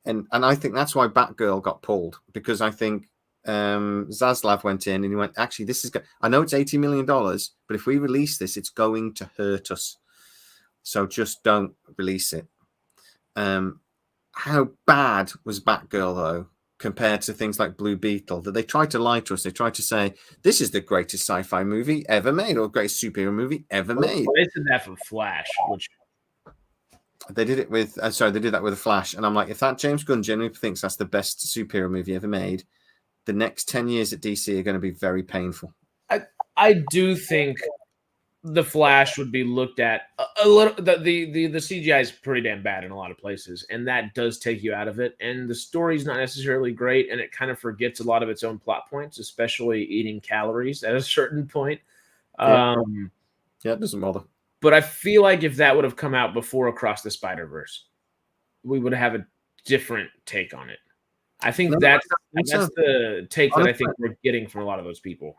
And I think that's why Batgirl got pulled, because I think Zaslav went in and he went, actually, this is good. I know it's $80 million, but if we release this, it's going to hurt us. So just don't release it. How bad was Batgirl, though, compared to things like Blue Beetle, that they tried to lie to us? They tried to say, this is the greatest sci-fi movie ever made, or greatest superhero movie ever made. They said that for Flash, which... They did it with they did that with the Flash, and I'm like, if that James Gunn genuinely thinks that's the best superhero movie ever made, the next 10 years at DC are going to be very painful. I do think the Flash would be looked at a little. The CGI is pretty damn bad in a lot of places, and that does take you out of it. And the story's not necessarily great, and it kind of forgets a lot of its own plot points, especially eating calories at a certain point. Yeah, it doesn't bother. But I feel like if that would have come out before Across the Spider-Verse, we would have a different take on it. I think that's the take that I think we're getting from a lot of those people.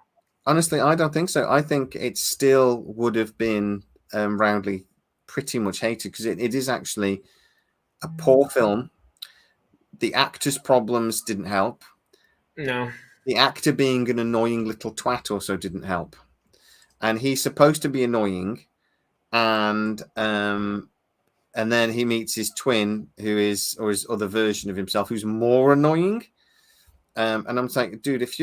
Honestly, I don't think so. I think it still would have been roundly pretty much hated because it is actually a poor film. The actor's problems didn't help. No. The actor being an annoying little twat also didn't help. And he's supposed to be annoying, and then he meets his twin, his other version of himself, who's more annoying. And I'm saying, dude, if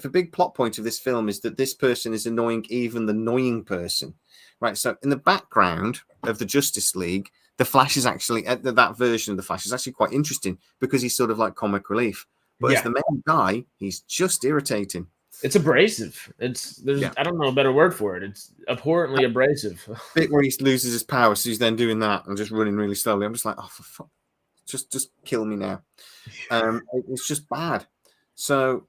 a big plot point of this film is that this person is annoying even the annoying person, right? So in the background of the Justice League, the Flash is actually that version of the Flash is actually quite interesting because he's sort of like comic relief. But as the main guy, he's just irritating. It's abrasive. I don't know a better word for it. It's abhorrently abrasive. Bit where he loses his power, so he's then doing that and just running really slowly. I'm just like, oh, for fuck, just kill me now. It's just bad. So,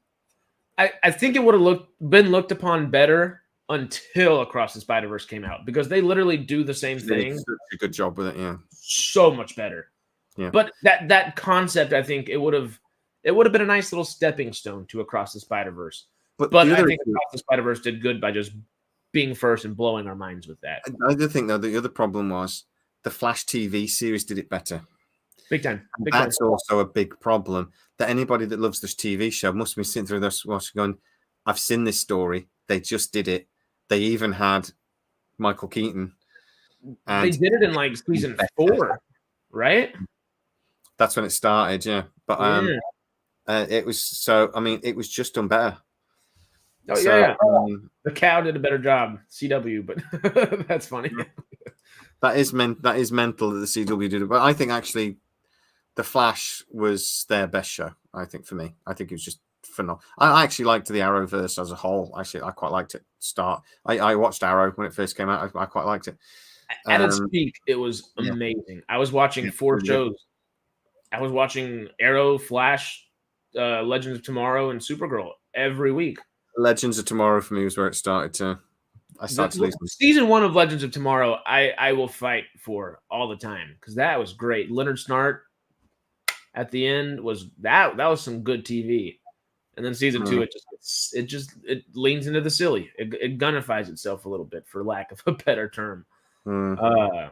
I think it would have been looked upon better until Across the Spider-Verse came out because they literally do the same thing. Such a good job with it, yeah. So much better. Yeah. But that concept, I think it would have been a nice little stepping stone to Across the Spider-Verse. But I think Across the Spider-Verse did good by just being first and blowing our minds with that. I do think, though, the other problem was the Flash TV series did it better. Big time. That's also a big problem. That anybody that loves this TV show must be sitting through this watching going, I've seen this story. They just did it. They even had Michael Keaton. And they did it in like season 4, right? That's when it started, yeah. But it was so, I mean, it was just done better. Oh, so, yeah. The Cow did a better job, CW, but that's funny. That is mental that the CW did it. But I think actually The Flash was their best show, I think, for me. I think it was just phenomenal. I actually liked the Arrowverse as a whole. Actually, I quite liked it. I watched Arrow when it first came out. I quite liked it. At its peak, it was amazing. Yeah. I was watching 4 shows. I was watching Arrow, Flash, Legends of Tomorrow, and Supergirl every week. Legends of Tomorrow for me was where it started to. I started to lose. Season 1 of Legends of Tomorrow, I will fight for all the time because that was great. Leonard Snart at the end was that was some good TV, and then season 2 it leans into the silly. It gunnifies itself a little bit, for lack of a better term. The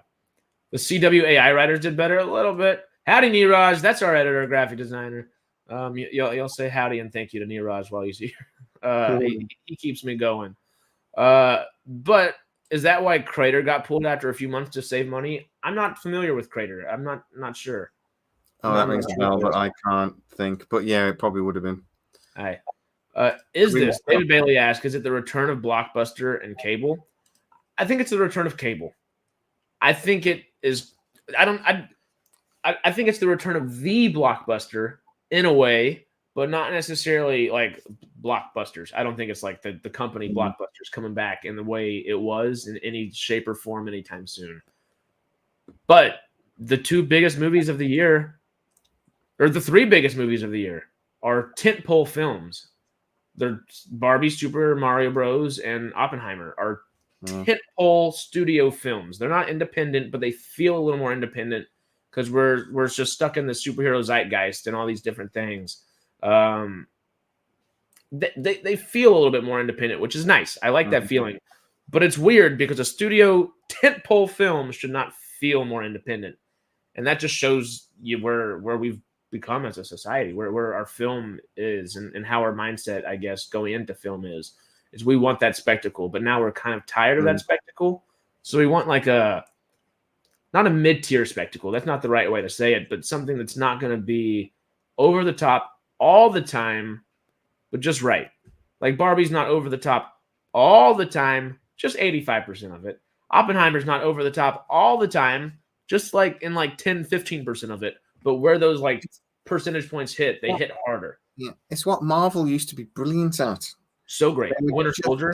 CW AI writers did better a little bit. Howdy, Neeraj. That's our editor, graphic designer. You'll say howdy and thank you to Neeraj while he's here. He keeps me going. But is that why Crater got pulled after a few months to save money? I'm not familiar with Crater. I'm not sure. Oh, that rings a bell, but I can't think. But yeah, it probably would have been. David Bailey asked, is it the return of Blockbuster and cable? I think it's the return of cable. I think it is. I think it's the return of the Blockbuster in a way, but not necessarily like Blockbusters. I don't think it's like the company Blockbusters coming back in the way it was in any shape or form anytime soon. But the 2 biggest movies of the year, or the 3 biggest movies of the year, are tentpole films. They're Barbie, Super Mario Bros., and Oppenheimer are tentpole studio films. They're not independent, but they feel a little more independent because we're just stuck in the superhero zeitgeist and all these different things. They feel a little bit more independent, which is nice. I like that feeling. But it's weird because a studio tentpole film should not feel more independent. And that just shows you where we've become as a society, where our film is and how our mindset, I guess, going into film is we want that spectacle. But now we're kind of tired of that spectacle. So we want like not a mid-tier spectacle. That's not the right way to say it, but something that's not going to be over the top all the time, but just right. Like Barbie's not over the top all the time, just 85% of it. Oppenheimer's not over the top all the time, just like in like 10-15% of it, but where those like percentage points hit, they hit harder. Yeah, it's what Marvel used to be brilliant at. So great. Winter Soldier.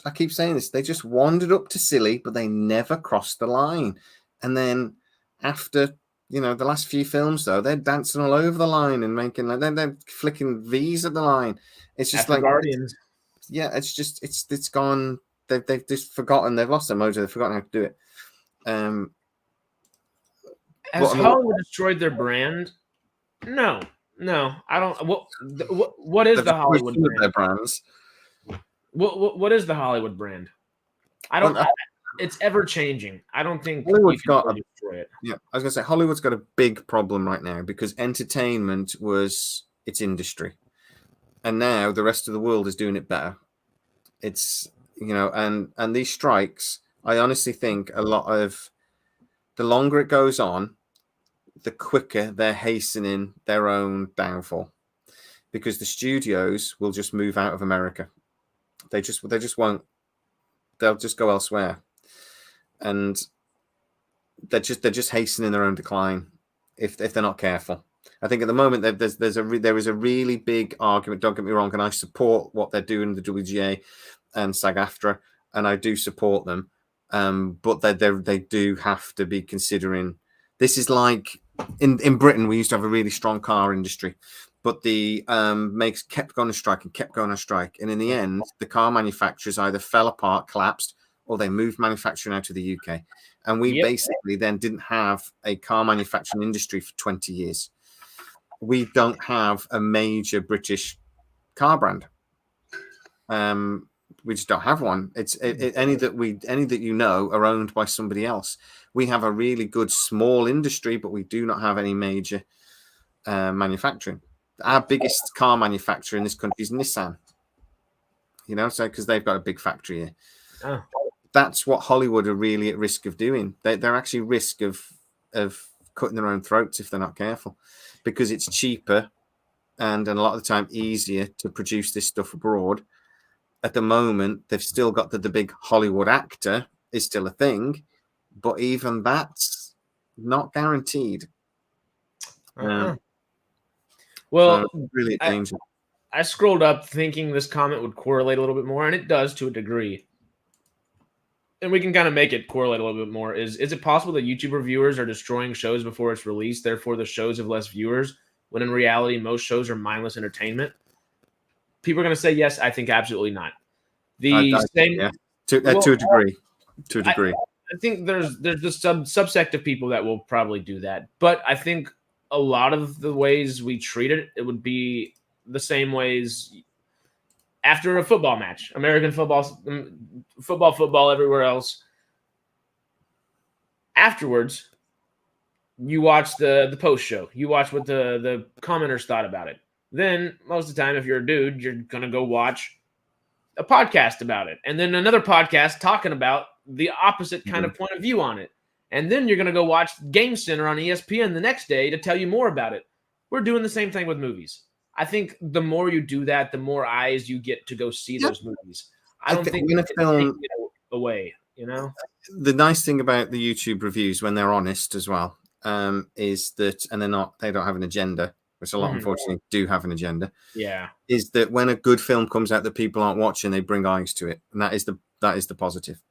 I keep saying this. They just wandered up to silly, but they never crossed the line. And then after, you know, the last few films, though, they're dancing all over the line and making like they're flicking V's at the line. It's just after like Guardians. Yeah, it's just it's gone. They've just forgotten. They've lost their mojo. They've forgotten how to do it. Has Hollywood destroyed their brand? No, I don't. What is the Hollywood brand? Their brands. What is the Hollywood brand? I don't. It's ever changing. I don't think Hollywood's got destroy it. Yeah, I was gonna say Hollywood's got a big problem right now because entertainment was its industry, and now the rest of the world is doing it better. It's and these strikes, I honestly think a lot of the longer it goes on, the quicker they're hastening their own downfall, because the studios will just move out of America. They just won't. They'll just go elsewhere, and they're just hastening their own decline if they're not careful. I think at the moment there is a really big argument. Don't get me wrong, and I support what they're doing, the WGA and SAG-AFTRA, and I do support them. But they do have to be considering. This is like in Britain, we used to have a really strong car industry, but the makes kept going on strike and kept going on strike, and in the end, the car manufacturers either fell apart, collapsed, or they moved manufacturing out to the UK. And we basically then didn't have a car manufacturing industry for 20 years. We don't have a major British car brand. We just don't have one. Any that you know are owned by somebody else. We have a really good small industry, but we do not have any major manufacturing. Our biggest car manufacturer in this country is Nissan. So because they've got a big factory here. Oh. That's what Hollywood are really at risk of doing. They're actually risk of cutting their own throats if they're not careful, because it's cheaper and a lot of the time easier to produce this stuff abroad. At the moment, they've still got the big Hollywood actor is still a thing, but even that's not guaranteed. Well, so really a danger. I scrolled up thinking this comment would correlate a little bit more, and it does to a degree. And we can kind of make it correlate a little bit more. Is it possible that YouTube reviewers are destroying shows before it's released, therefore the shows have less viewers, when in reality most shows are mindless entertainment? People are going to say yes. I think absolutely not. To a degree. To a degree. I think there's this subsect of people that will probably do that. But I think a lot of the ways we treat it, it would be the same ways after a football match, American football, everywhere else. Afterwards, you watch the post show. You watch what the commenters thought about it. Then most of the time, if you're a dude, you're going to go watch a podcast about it. And then another podcast talking about the opposite kind of point of view on it. And then you're going to go watch Game Center on ESPN the next day to tell you more about it. We're doing the same thing with movies. I think the more you do that, the more eyes you get to go see those movies. I don't think you can take it away, The nice thing about the YouTube reviews, when they're honest as well, is that, and they don't have an agenda, which a lot unfortunately do have an agenda. Yeah. Is that when a good film comes out that people aren't watching, they bring eyes to it. And that is the positive.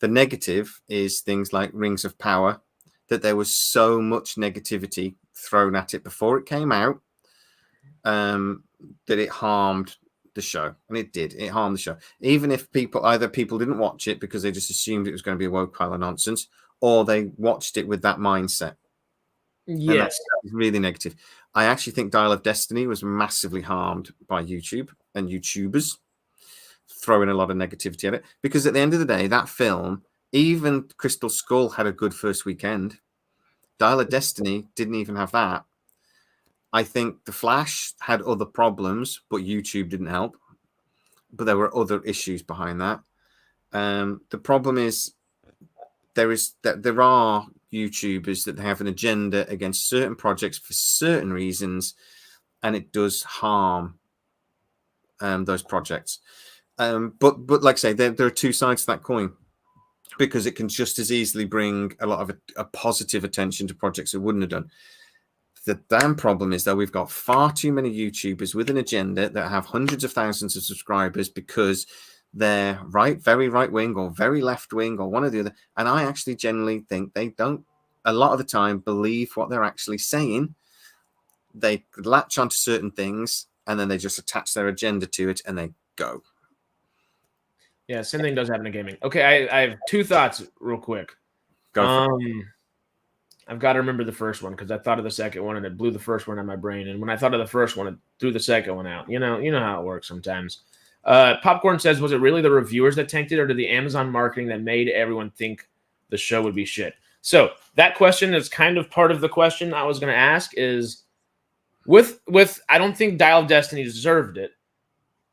The negative is things like Rings of Power, that there was so much negativity thrown at it before it came out, that it harmed the show. And it did. It harmed the show. Even if people didn't watch it because they just assumed it was going to be a woke pile of nonsense, or they watched it with that mindset. Yes. That's really negative. I actually think Dial of Destiny was massively harmed by YouTube and YouTubers throwing a lot of negativity at it, because at the end of the day, that film, even Crystal Skull had a good first weekend. Dial of Destiny didn't even have that. I think The Flash had other problems, but YouTube didn't help. But there were other issues behind that. The problem is there are YouTubers that have an agenda against certain projects for certain reasons, and it does harm those projects. But like I say, there are two sides to that coin. because it can just as easily bring a lot of a positive attention to projects it wouldn't have done. The damn problem is that we've got far too many YouTubers with an agenda that have hundreds of thousands of subscribers because they're very right wing or very left wing or one or the other. And I actually generally think they don't, a lot of the time, believe what they're actually saying. They latch onto certain things and then they just attach their agenda to it and they go. Yeah, same thing does happen in gaming. Okay, I have two thoughts real quick. Go for it. I've got to remember the first one because I thought of the second one and it blew the first one out of my brain. And when I thought of the first one, it threw the second one out. You know how it works sometimes. Popcorn says, was it really the reviewers that tanked it, or did the Amazon marketing that made everyone think the show would be shit? So that question is kind of part of the question I was going to ask. Is with I don't think Dial of Destiny deserved it,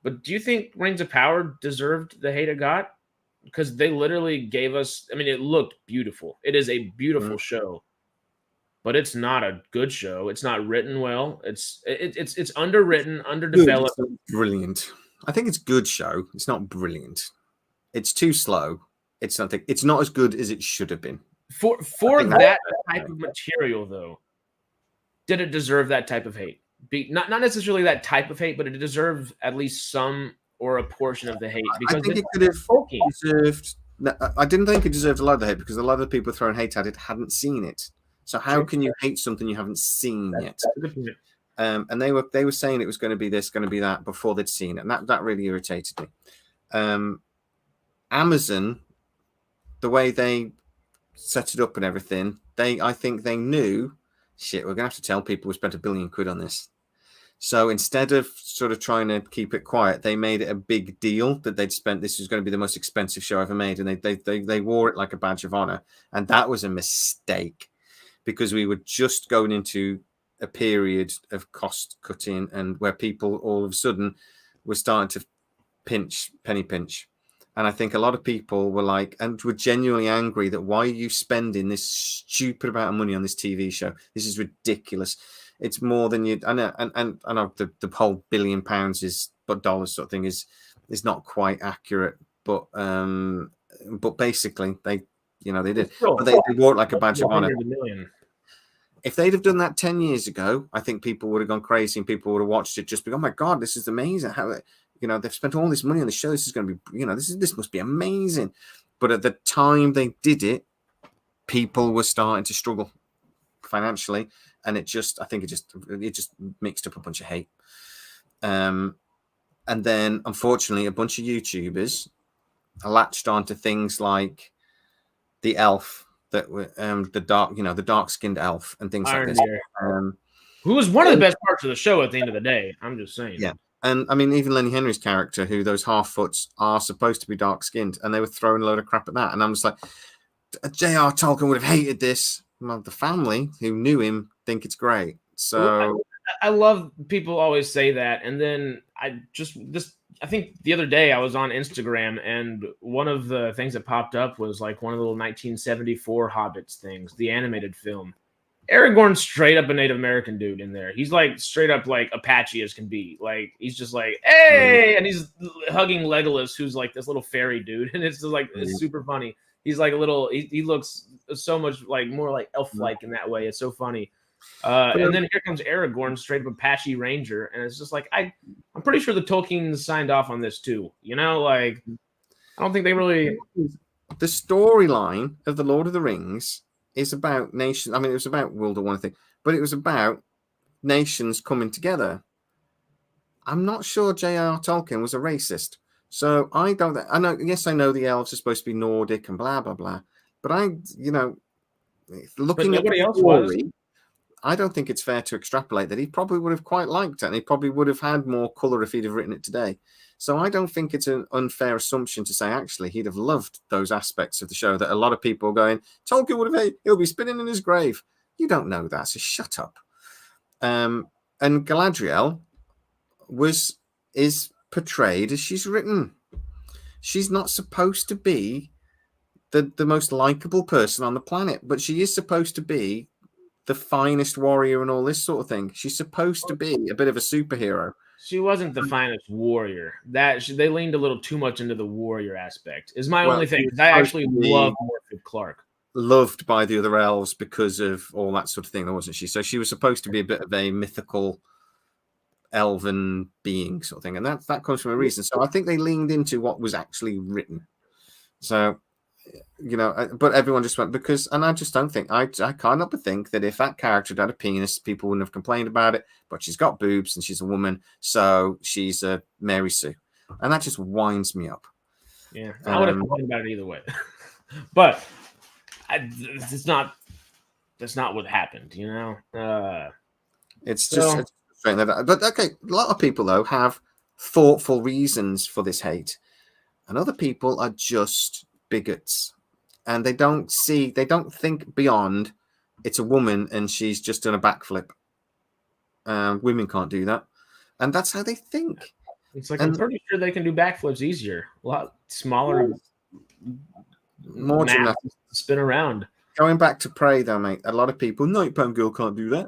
but do you think Rings of Power deserved the hate it got? Because they literally gave us. I mean, it looked beautiful. It is a beautiful show. But it's not a good show. It's not written well. It's underwritten, underdeveloped. It's brilliant. I think it's a good show. It's not brilliant. It's too slow. It's something. It's not as good as it should have been. For that type of material, though, did it deserve that type of hate? Not necessarily that type of hate, but it deserved at least some or a portion of the hate. Because I think it could have deserved. I didn't think it deserved a lot of the hate because a lot of the people throwing hate at it hadn't seen it. So how can you hate something you haven't seen yet? And they were saying it was going to be this, going to be that before they'd seen it, and that really irritated me. Amazon, the way they set it up and everything, I think they knew, shit, we're going to have to tell people we spent £1 billion on this. So instead of sort of trying to keep it quiet, they made it a big deal that they'd spent. This was going to be the most expensive show ever made, and they wore it like a badge of honor, and that was a mistake. Because we were just going into a period of cost cutting and where people all of a sudden were starting to penny pinch. And I think a lot of people were like, and were genuinely angry that why are you spending this stupid amount of money on this TV show? This is ridiculous. It's more than you. I know, and I know the whole £1 billion is, but dollars sort of thing is not quite accurate. But basically they did. But they wore it like a badge of honor. If they'd have done that 10 years ago, I think people would have gone crazy and people would have watched it just be, oh my God, this is amazing. How, they've spent all this money on the show. This is going to be, this must be amazing. But at the time they did it, people were starting to struggle financially. And I think it just mixed up a bunch of hate. And then unfortunately, a bunch of YouTubers latched onto things like the elf, that were the dark-skinned elf and things like this. Who was one of the best parts of the show at the end of the day. I'm just saying. Yeah. And I mean, even Lenny Henry's character, who those half-foots are supposed to be dark-skinned, and they were throwing a load of crap at that. And I'm just like, J.R. Tolkien would have hated this. Well, the family who knew him think it's great. So I love people always say that. And then I think the other day I was on Instagram and one of the things that popped up was like one of the little 1974 Hobbits things, the animated film. Aragorn's straight up a Native American dude in there. He's like straight up like Apache as can be. Like he's just like, hey, and he's hugging Legolas, who's like this little fairy dude, and it's just like it's super funny. He's like a little. He looks so much like more like elf-like in that way. It's so funny. And then here comes Aragorn, straight up Apache Ranger, and it's just like I'm pretty sure the Tolkiens signed off on this too. Like I don't think they really. The storyline of the Lord of the Rings is about nations. I mean, it was about World War I thing, but it was about nations coming together. I'm not sure J.R. Tolkien was a racist, so I don't. I know. Yes, I know the elves are supposed to be Nordic and blah blah blah, but looking at the story, I don't think it's fair to extrapolate that he probably would have quite liked it, and he probably would have had more color if he'd have written it today. So I don't think it's an unfair assumption to say actually he'd have loved those aspects of the show that a lot of people are going, Tolkien would have hated, he'll be spinning in his grave. You don't know that, so shut up. And Galadriel is portrayed as she's written. She's not supposed to be the most likable person on the planet, but she is supposed to be the finest warrior and all this sort of thing. She's supposed to be a bit of a superhero. She wasn't the finest warrior. They leaned a little too much into the warrior aspect. Is my only thing. I actually love Morphin Clark. Loved by the other elves because of all that sort of thing, wasn't she? So she was supposed to be a bit of a mythical elven being sort of thing, and that comes from a reason. So I think they leaned into what was actually written. So, but everyone just went because, and I just don't think I can't help but think that if that character had a penis, people wouldn't have complained about it. But she's got boobs and she's a woman, so she's a Mary Sue, and that just winds me up. Yeah, I would have complained about it either way, but that's not what happened. It's just it's strange that. But okay, a lot of people though have thoughtful reasons for this hate, and other people are just bigots, and they don't think beyond. It's a woman and she's just done a backflip. Women can't do that, and that's how they think. It's like, I'm pretty sure they can do backflips easier, a lot smaller, more gymnastics to spin around. Going back to Prey though, mate, a lot of people, 90-pound girl can't do that.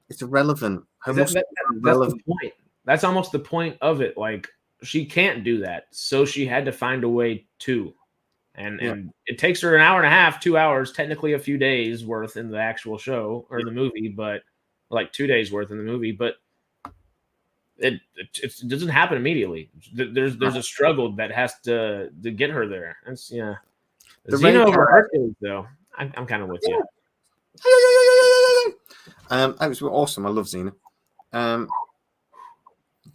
It's irrelevant. That's the point. That's almost the point of it. Like, she can't do that, so she had to find a way to. And it takes her an hour and a half, 2 hours, technically a few days worth in the actual show or the movie, but like 2 days worth in the movie. But it doesn't happen immediately. There's a struggle that has to get her there. That's The Xena over Hercules, though. I'm kind of with you. It was awesome. I love Xena.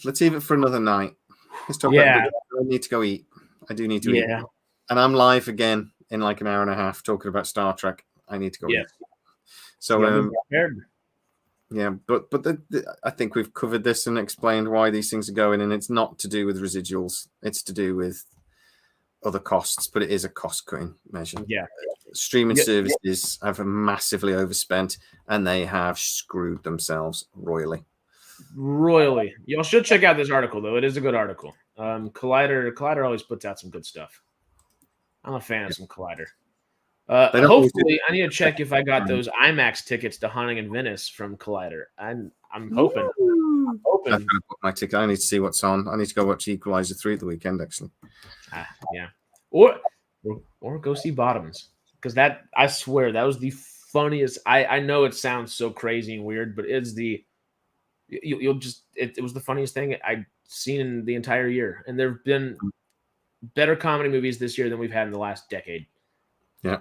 Let's leave it for another night. Let's talk about it. I need to go eat. I do need to eat. And I'm live again in like an hour and a half talking about Star Trek. I need to go eat. So, but I think we've covered this and explained why these things are going, and it's not to do with residuals. It's to do with other costs, but it is a cost-cutting measure. Yeah. Streaming services have massively overspent, and they have screwed themselves royally. Y'all should check out this article, though. It is a good article. Collider always puts out some good stuff. I'm a fan of some Collider. Hopefully, I need to check if I got those IMAX tickets to Haunting in Venice from Collider. I'm hoping. I'm going to book my ticket. I need to see what's on. I need to go watch Equalizer 3 at the weekend, actually. Yeah. Or go see Bottoms. Because I swear, that was the funniest. I know it sounds so crazy and weird, but it's it was the funniest thing I'd seen in the entire year. And there have been better comedy movies this year than we've had in the last decade. Yeah.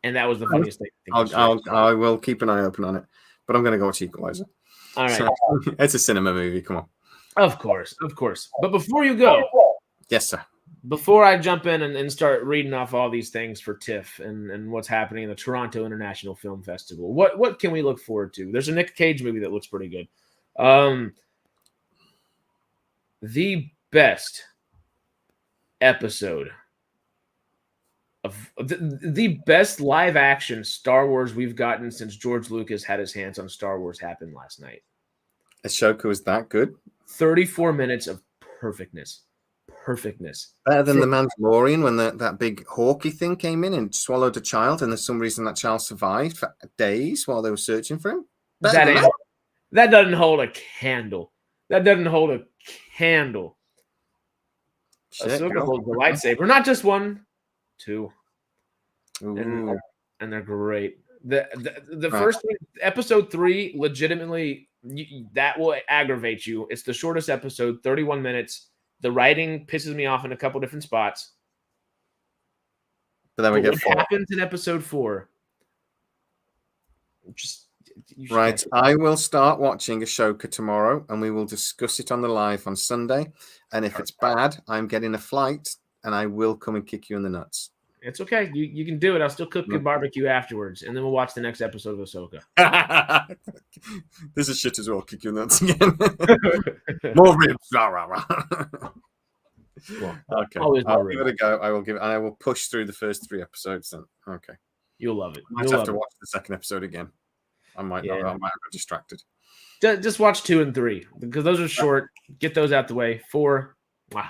And that was the funniest thing. I will keep an eye open on it, but I'm going to go watch Equalizer. All right. So, it's a cinema movie. Come on. Of course. But before you go. Yes, sir. Before I jump in and start reading off all these things for TIFF and what's happening in the Toronto International Film Festival, what can we look forward to? There's a Nick Cage movie that looks pretty good. The best episode of the best live action Star Wars we've gotten since George Lucas had his hands on Star Wars happened last night. Ashoka was that good? 34 minutes of perfectness. Better than The Mandalorian when that big hawky thing came in and swallowed a child, and there's some reason that child survived for days while they were searching for him. That doesn't hold a candle. Ahsoka holds the lightsaber, not just one, two. And they're great. The first one, episode 3, legitimately, that will aggravate you. It's the shortest episode, 31 minutes. The writing pisses me off in a couple different spots. But then what happens in episode 4? Right. I will start watching Ashoka tomorrow, and we will discuss it on the live on Sunday. And if it's bad, I'm getting a flight, and I will come and kick you in the nuts. It's okay. You can do it. I'll still cook your barbecue afterwards, and then we'll watch the next episode of Ahsoka. This is shit as well. Kick your nuts again. More ribs. Well, okay. I'll give it a go. I will push through the first 3 episodes then. Okay. You'll love it. I might have to watch the second episode again. I might not. I might get distracted. Just watch 2 and 3 because those are short. Get those out the way. 4. Wow.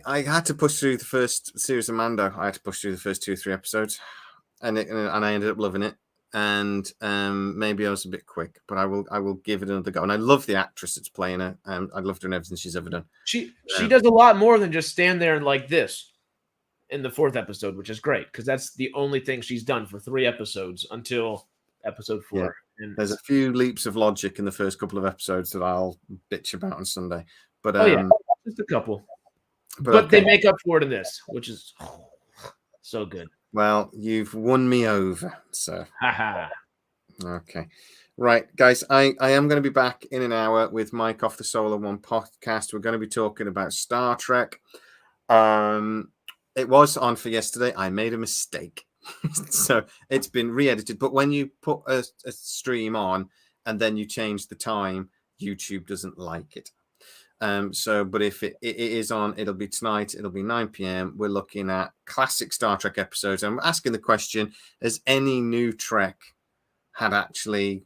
I had to push through the first series of Mando. I had to push through the first 2 or 3 episodes, and I ended up loving it. and maybe I was a bit quick, but I will give it another go. And I love the actress that's playing her. I loved her in everything she's ever done. She does a lot more than just stand there and like this in the 4th episode, which is great because that's the only thing she's done for 3 episodes until episode 4. Yeah. And there's a few leaps of logic in the first couple of episodes that I'll bitch about on Sunday. But just a couple. But okay. They make up for it in this, which is so good. Well, you've won me over, so. Haha. Okay. Right, guys, I am going to be back in an hour with Mike off the Solar One podcast. We're going to be talking about Star Trek. It was on for yesterday. I made a mistake. So it's been re-edited. But when you put a stream on and then you change the time, YouTube doesn't like it. But if it is on, it'll be tonight. It'll be 9 p.m. We're looking at classic Star Trek episodes. I'm asking the question, has any new Trek had actually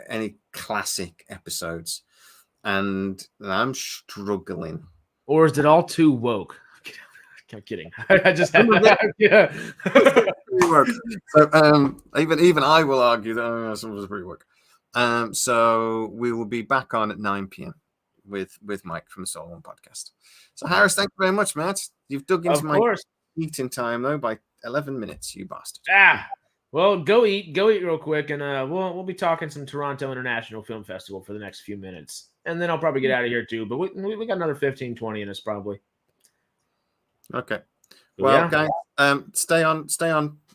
any classic episodes? And I'm struggling. Or is it all too woke? I'm kidding. I just had yeah. So even I will argue that some of us are pretty woke. So we will be back on at 9 p.m. with Mike from the Soul One podcast. So Harris, thank you very much, Matt. You've dug into my eating time though by 11 minutes, you bastard. Well, go eat real quick, and we'll be talking some Toronto International Film Festival for the next few minutes, and then I'll probably get out of here too. But we got another 15-20 in us probably. Okay. Well, guys, stay on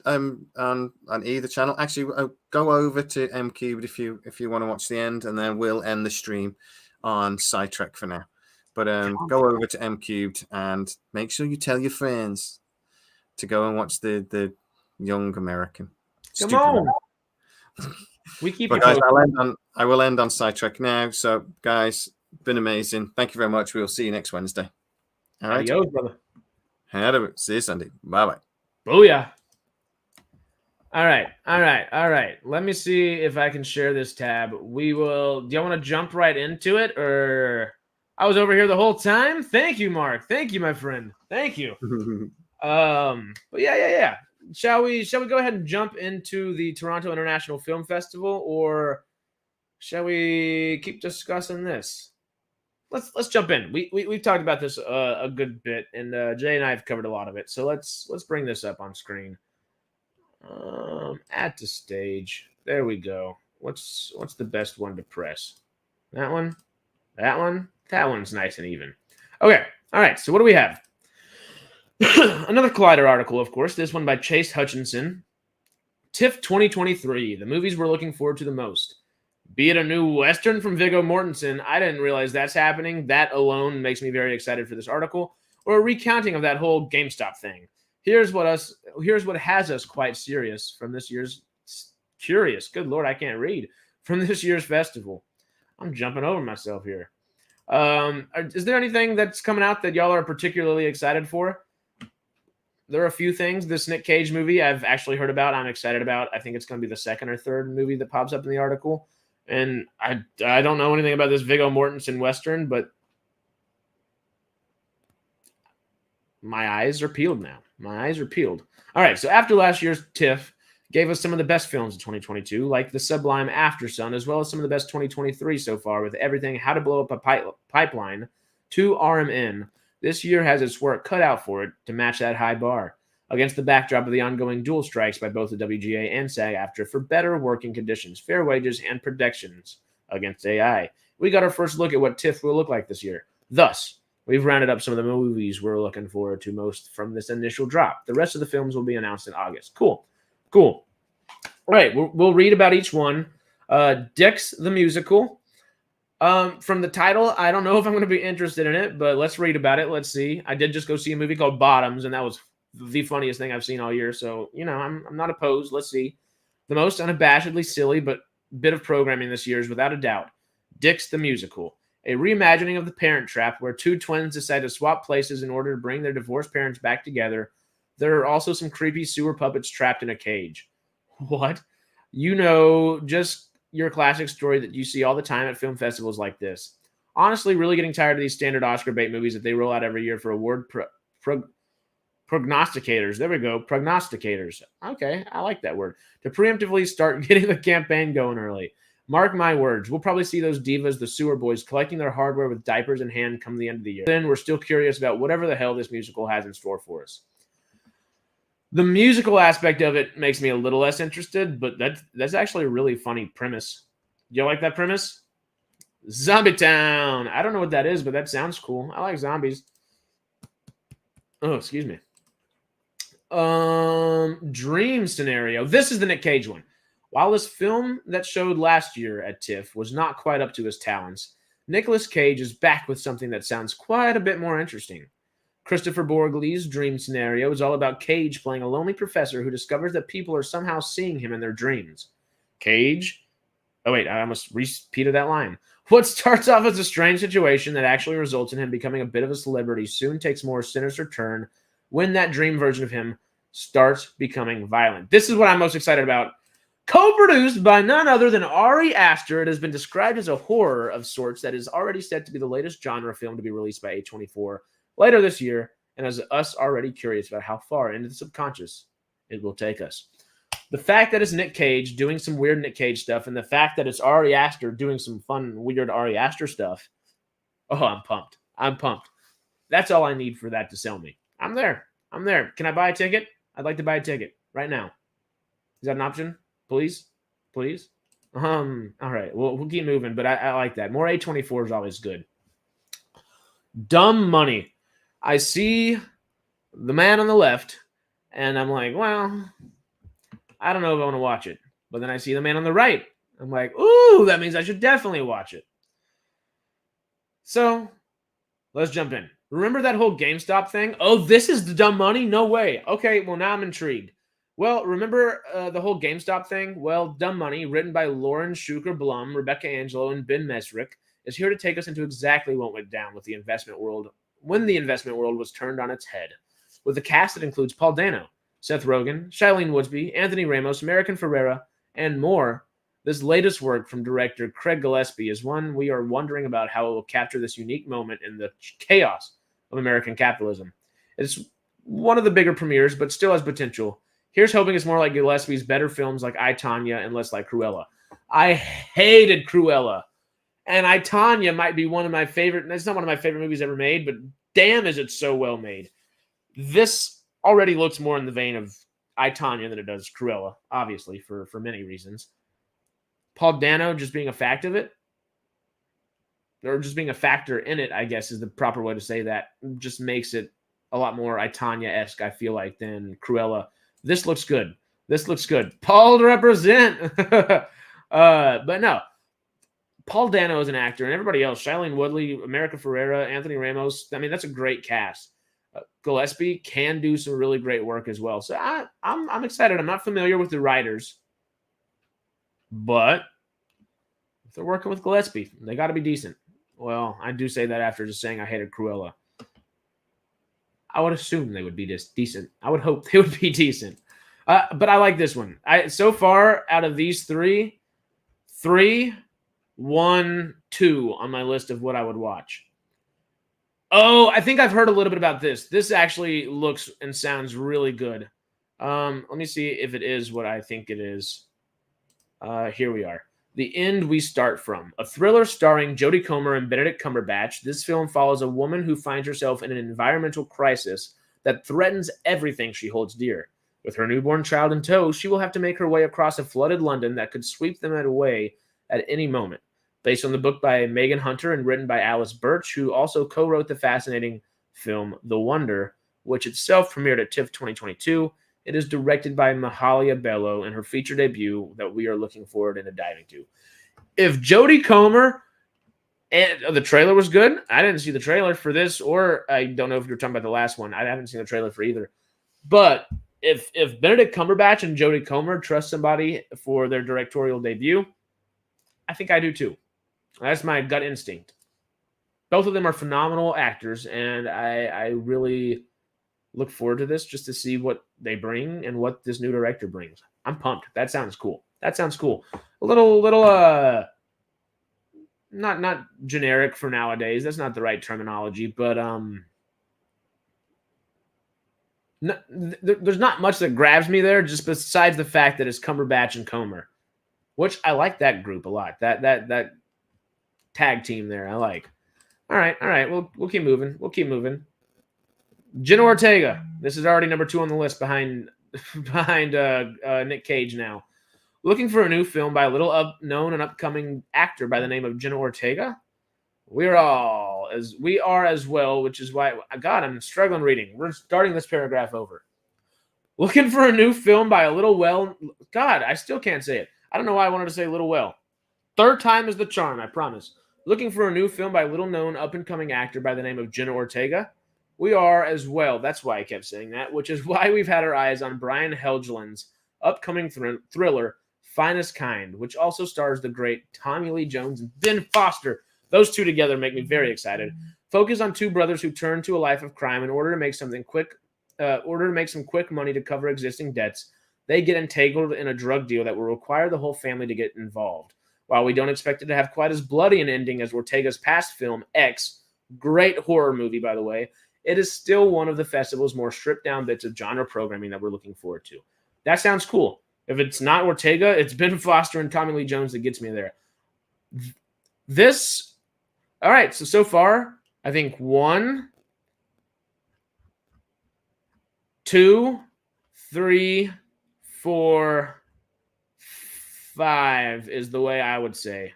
either channel. Actually, go over to MCubed if you want to watch the end, and then we'll end the stream on Sidetrack for now. But go over to MCubed and make sure you tell your friends to go and watch the Young American. Come on. We keep but guys, I will end on Sidetrack now. So guys, been amazing. Thank you very much. We'll see you next Wednesday. All right. Adios, brother. See you Sunday. Bye-bye. Booyah. All right. Let me see if I can share this tab. Do you want to jump right into it, or I was over here the whole time? Thank you, Mark. Thank you, my friend. Thank you. But yeah. Shall we go ahead and jump into the Toronto International Film Festival, or shall we keep discussing this? Let's jump in. We've talked about this a good bit, and Jay and I have covered a lot of it. So let's bring this up on screen. Add to stage. There we go. What's the best one to press? That one? That one? That one's nice and even. Okay. All right. So what do we have? Another Collider article, of course. This one by Chase Hutchinson. TIFF 2023. The movies we're looking forward to the most. Be it a new Western from Viggo Mortensen. I didn't realize that's happening. That alone makes me very excited for this article. Or a recounting of that whole GameStop thing. Here's what has us quite serious from this year's curious. Good Lord, I can't read. From this year's festival. I'm jumping over myself here. Is there anything that's coming out that y'all are particularly excited for? There are a few things. This Nick Cage movie I've actually heard about. I'm excited about. I think it's going to be the second or third movie that pops up in the article. And I don't know anything about this Viggo Mortensen Western, but my eyes are peeled now. My eyes are peeled. All right, so after last year's TIFF gave us some of the best films of 2022, like the sublime After Sun, as well as some of the best 2023 so far, with everything How to Blow Up a Pipeline to RMN. This year has its work cut out for it to match that high bar, against the backdrop of the ongoing dual strikes by both the WGA and SAG-AFTRA for better working conditions, fair wages, and protections against AI. We got our first look at what TIFF will look like this year. Thus, we've rounded up some of the movies we're looking forward to most from this initial drop. The rest of the films will be announced in August. Cool. All right, we'll read about each one. Dix the Musical. From the title, I don't know if I'm going to be interested in it, but let's read about it. Let's see. I did just go see a movie called Bottoms, and that was the funniest thing I've seen all year. So, I'm not opposed. Let's see. The most unabashedly silly but bit of programming this year is without a doubt Dix the Musical, a reimagining of The Parent Trap where two twins decide to swap places in order to bring their divorced parents back together. There are also some creepy sewer puppets trapped in a cage. What? Just your classic story that you see all the time at film festivals like this. Honestly, really getting tired of these standard Oscar bait movies that they roll out every year for award Prognosticators. There we go. Prognosticators. Okay, I like that word. To preemptively start getting the campaign going early. Mark my words, we'll probably see those divas, the sewer boys, collecting their hardware with diapers in hand come the end of the year. Then we're still curious about whatever the hell this musical has in store for us. The musical aspect of it makes me a little less interested, but that's actually a really funny premise. You like that premise? Zombie Town. I don't know what that is, but that sounds cool. I like zombies. Oh, excuse me. Dream scenario. This is the Nick Cage one. While this film that showed last year at TIFF was not quite up to his talents, Nicolas Cage is back with something that sounds quite a bit more interesting. Christopher Borgle's Dream scenario is all about Cage playing a lonely professor who discovers that people are somehow seeing him in their dreams. Cage? Oh, wait, I almost repeated that line. What starts off as a strange situation that actually results in him becoming a bit of a celebrity soon takes a more sinister turn when that dream version of him starts becoming violent. This is what I'm most excited about. Co-produced by none other than Ari Aster, it has been described as a horror of sorts that is already set to be the latest genre film to be released by A24 later this year, and has us already curious about how far into the subconscious it will take us. The fact that it's Nick Cage doing some weird Nick Cage stuff, and the fact that it's Ari Aster doing some fun, weird Ari Aster stuff, oh, I'm pumped. I'm pumped. That's all I need for that to sell me. I'm there. I'm there. Can I buy a ticket? I'd like to buy a ticket right now. Is that an option? Please? Please? All right. We'll keep moving, but I like that. More A24 is always good. Dumb Money. I see the man on the left, and I'm like, well, I don't know if I want to watch it. But then I see the man on the right. I'm like, ooh, that means I should definitely watch it. So, let's jump in. Remember that whole GameStop thing? Oh, this is the Dumb Money? No way. Okay, well, now I'm intrigued. Well, remember the whole GameStop thing? Well, Dumb Money, written by Lauren Schuker-Blum, Rebecca Angelo, and Ben Mesrick, is here to take us into exactly what went down with the investment world when the investment world was turned on its head. With a cast that includes Paul Dano, Seth Rogen, Shailene Woodley, Anthony Ramos, American Ferrera, and more, this latest work from director Craig Gillespie is one we are wondering about how it will capture this unique moment in the chaos of American capitalism. It's one of the bigger premieres, but still has potential. Here's hoping it's more like Gillespie's better films like I, Tonya and less like Cruella. I hated Cruella. And I, Tonya might be one of my favorite. It's not one of my favorite movies ever made, but damn, is it so well made. This already looks more in the vein of I, Tonya than it does Cruella, obviously, for many reasons. Paul Dano just being a fact of it, or just being a factor in it, I guess is the proper way to say that, just makes it a lot more I, Tonya-esque, I feel like, than Cruella. This looks good. This looks good. Paul to represent. But no. Paul Dano is an actor, and everybody else, Shailene Woodley, America Ferrera, Anthony Ramos, I mean, that's a great cast. Gillespie can do some really great work as well. So I'm excited. I'm not familiar with the writers, but if they're working with Gillespie, they got to be decent. Well, I do say that after just saying I hated Cruella. I would assume they would be just decent. I would hope they would be decent. But I like this one. So far, out of these three, 1, 2 on my list of what I would watch. Oh, I think I've heard a little bit about this. This actually looks and sounds really good. Let me see if it is what I think it is. Here we are. The End We Start From. A thriller starring Jodie Comer and Benedict Cumberbatch. This film follows a woman who finds herself in an environmental crisis that threatens everything she holds dear. With her newborn child in tow, she will have to make her way across a flooded London that could sweep them away at any moment. Based on the book by Megan Hunter and written by Alice Birch, who also co-wrote the fascinating film The Wonder, which itself premiered at TIFF 2022. It is directed by Mahalia Bello in her feature debut that we are looking forward to diving to. If Jodie Comer and the trailer was good, I didn't see the trailer for this, or I don't know if you're talking about the last one. I haven't seen the trailer for either. But if Benedict Cumberbatch and Jodie Comer trust somebody for their directorial debut, I think I do too. That's my gut instinct. Both of them are phenomenal actors, and I really look forward to this just to see what they bring and what this new director brings. I'm pumped. That sounds cool. That sounds cool. A little not generic for nowadays. That's not the right terminology, but No, there's not much that grabs me there, just besides the fact that it's Cumberbatch and Comer, which I like that group a lot. That tag team there, I like. All right. We'll keep moving. We'll keep moving. Jenna Ortega. This is already number 2 on the list behind Nick Cage now. Looking for a new film by a little known and upcoming actor by the name of Jenna Ortega. We are as well, which is why God, I'm struggling reading. We're starting this paragraph over. Looking for a new film by a little God, I still can't say it. I don't know why I wanted to say little well. Third time is the charm, I promise. Looking for a new film by a little known up and coming actor by the name of Jenna Ortega. We are as well. That's why I kept saying that, which is why we've had our eyes on Brian Helgeland's upcoming thriller, Finest Kind, which also stars the great Tommy Lee Jones and Ben Foster. Those two together make me very excited. Focus on 2 brothers who turn to a life of crime in order to make some quick money to cover existing debts. They get entangled in a drug deal that will require the whole family to get involved. While we don't expect it to have quite as bloody an ending as Ortega's past film, X, great horror movie, by the way, it is still one of the festival's more stripped-down bits of genre programming that we're looking forward to. That sounds cool. If it's not Ortega, it's Ben Foster and Tommy Lee Jones that gets me there. All right, so far, I think 1, 2, 3, 4, 5 is the way I would say.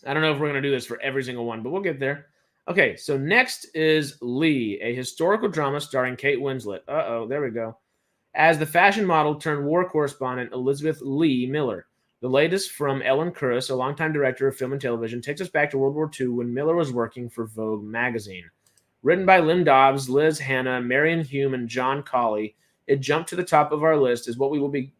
I don't know if we're going to do this for every single one, but we'll get there. Okay, so next is Lee, a historical drama starring Kate Winslet. There we go. As the fashion model turned war correspondent Elizabeth Lee Miller. The latest from Ellen Kuras, a longtime director of film and television, takes us back to World War II when Miller was working for Vogue magazine. Written by Lynn Dobbs, Liz Hanna, Marion Hume, and John Colley, it jumped to the top of our list as what will be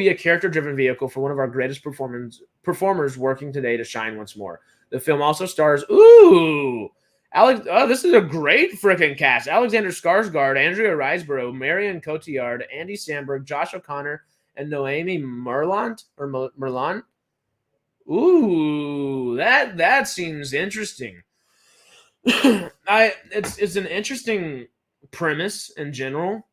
a character-driven vehicle for one of our greatest performers working today to shine once more. The film also stars, this is a great freaking cast. Alexander Skarsgård, Andrea Riseborough, Marion Cotillard, Andy Samberg, Josh O'Connor, and Noemi Merlant. Ooh, that seems interesting. It's an interesting premise in general,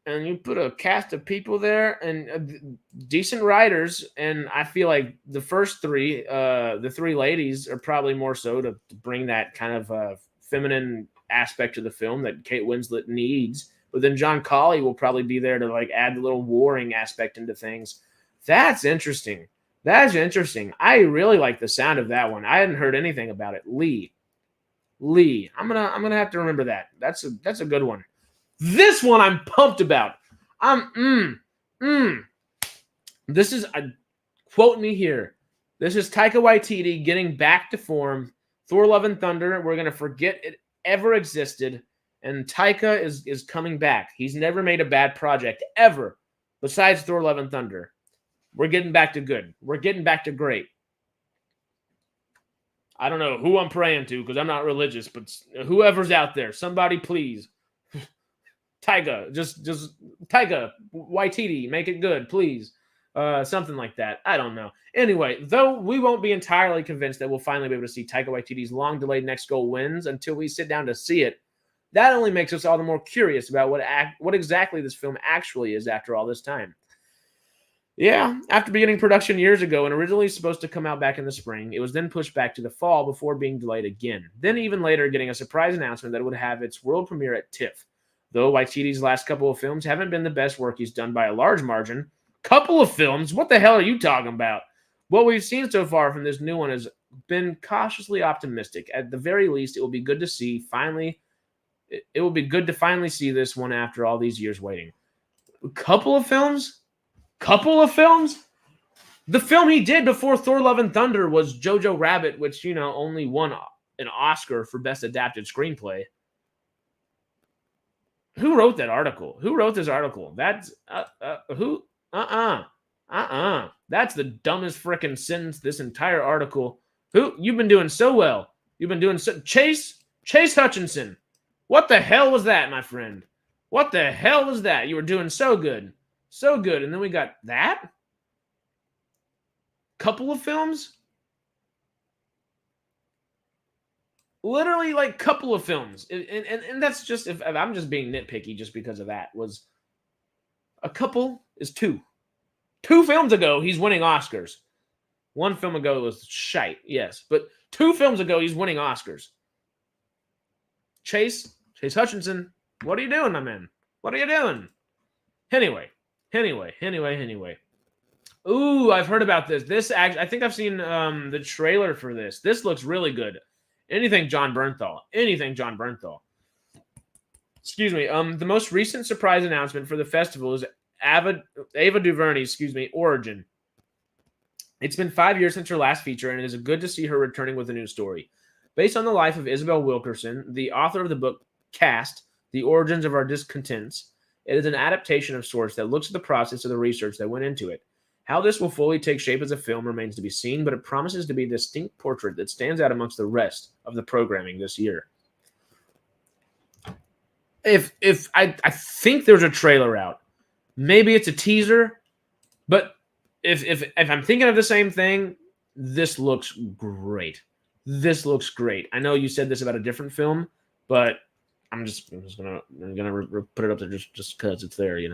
and you put a cast of people there and decent writers, and I feel like the first 3, the 3 ladies, are probably more so to bring that kind of feminine aspect to the film that Kate Winslet needs. But then John Colley will probably be there to like add the little warring aspect into things. That's interesting. I really like the sound of that one. I hadn't heard anything about it. Lee. I'm gonna have to remember that. That's a good one. This one I'm pumped about. This is quote me here. This is Taika Waititi getting back to form. Thor: Love and Thunder. We're gonna forget it ever existed, and Taika is coming back. He's never made a bad project ever, besides Thor: Love and Thunder. We're getting back to good. We're getting back to great. I don't know who I'm praying to because I'm not religious, but whoever's out there, somebody please. Taika, just Taika Waititi, make it good, please. Something like that. I don't know. Anyway, though we won't be entirely convinced that we'll finally be able to see Taika Waititi's long-delayed next goal wins until we sit down to see it, that only makes us all the more curious about what exactly this film actually is after all this time. Yeah, after beginning production years ago and originally supposed to come out back in the spring, it was then pushed back to the fall before being delayed again. Then even later getting a surprise announcement that it would have its world premiere at TIFF. Though Waititi's last couple of films haven't been the best work he's done by a large margin. Couple of films? What the hell are you talking about? What we've seen so far from this new one has been cautiously optimistic. At the very least, it will be good to see it will be good to finally see this one after all these years waiting. Couple of films? The film he did before Thor: Love and Thunder was Jojo Rabbit, which, only won an Oscar for Best Adapted Screenplay. Who wrote that article? Who wrote this article? That's who? That's the dumbest freaking sentence this entire article. You've been doing so well. You've been doing so. Chase Hutchinson. What the hell was that, my friend? What the hell was that? You were doing so good. So good. And then we got that? Couple of films? literally like couple of films, and that's just if I'm just being nitpicky just because of that. Was a couple is two. 2 films ago, he's winning Oscars. 1 film ago was shite, yes, but 2 films ago, he's winning Oscars. Chase Hutchinson, what are you doing, my man? What are you doing? Anyway. Ooh, I've heard about this. I think I've seen the trailer for this. This looks really good. Anything John Bernthal. Excuse me. The most recent surprise announcement for the festival is Ava DuVernay's, Origin. It's been 5 years since her last feature, and it is good to see her returning with a new story. Based on the life of Isabel Wilkerson, the author of the book Cast, The Origins of Our Discontents, it is an adaptation of sorts that looks at the process of the research that went into it. How this will fully take shape as a film remains to be seen, but it promises to be a distinct portrait that stands out amongst the rest of the programming this year. If I think there's a trailer out, maybe it's a teaser, but if I'm thinking of the same thing, this looks great. I know you said this about a different film, but I'm just gonna put it up there just because it's there. It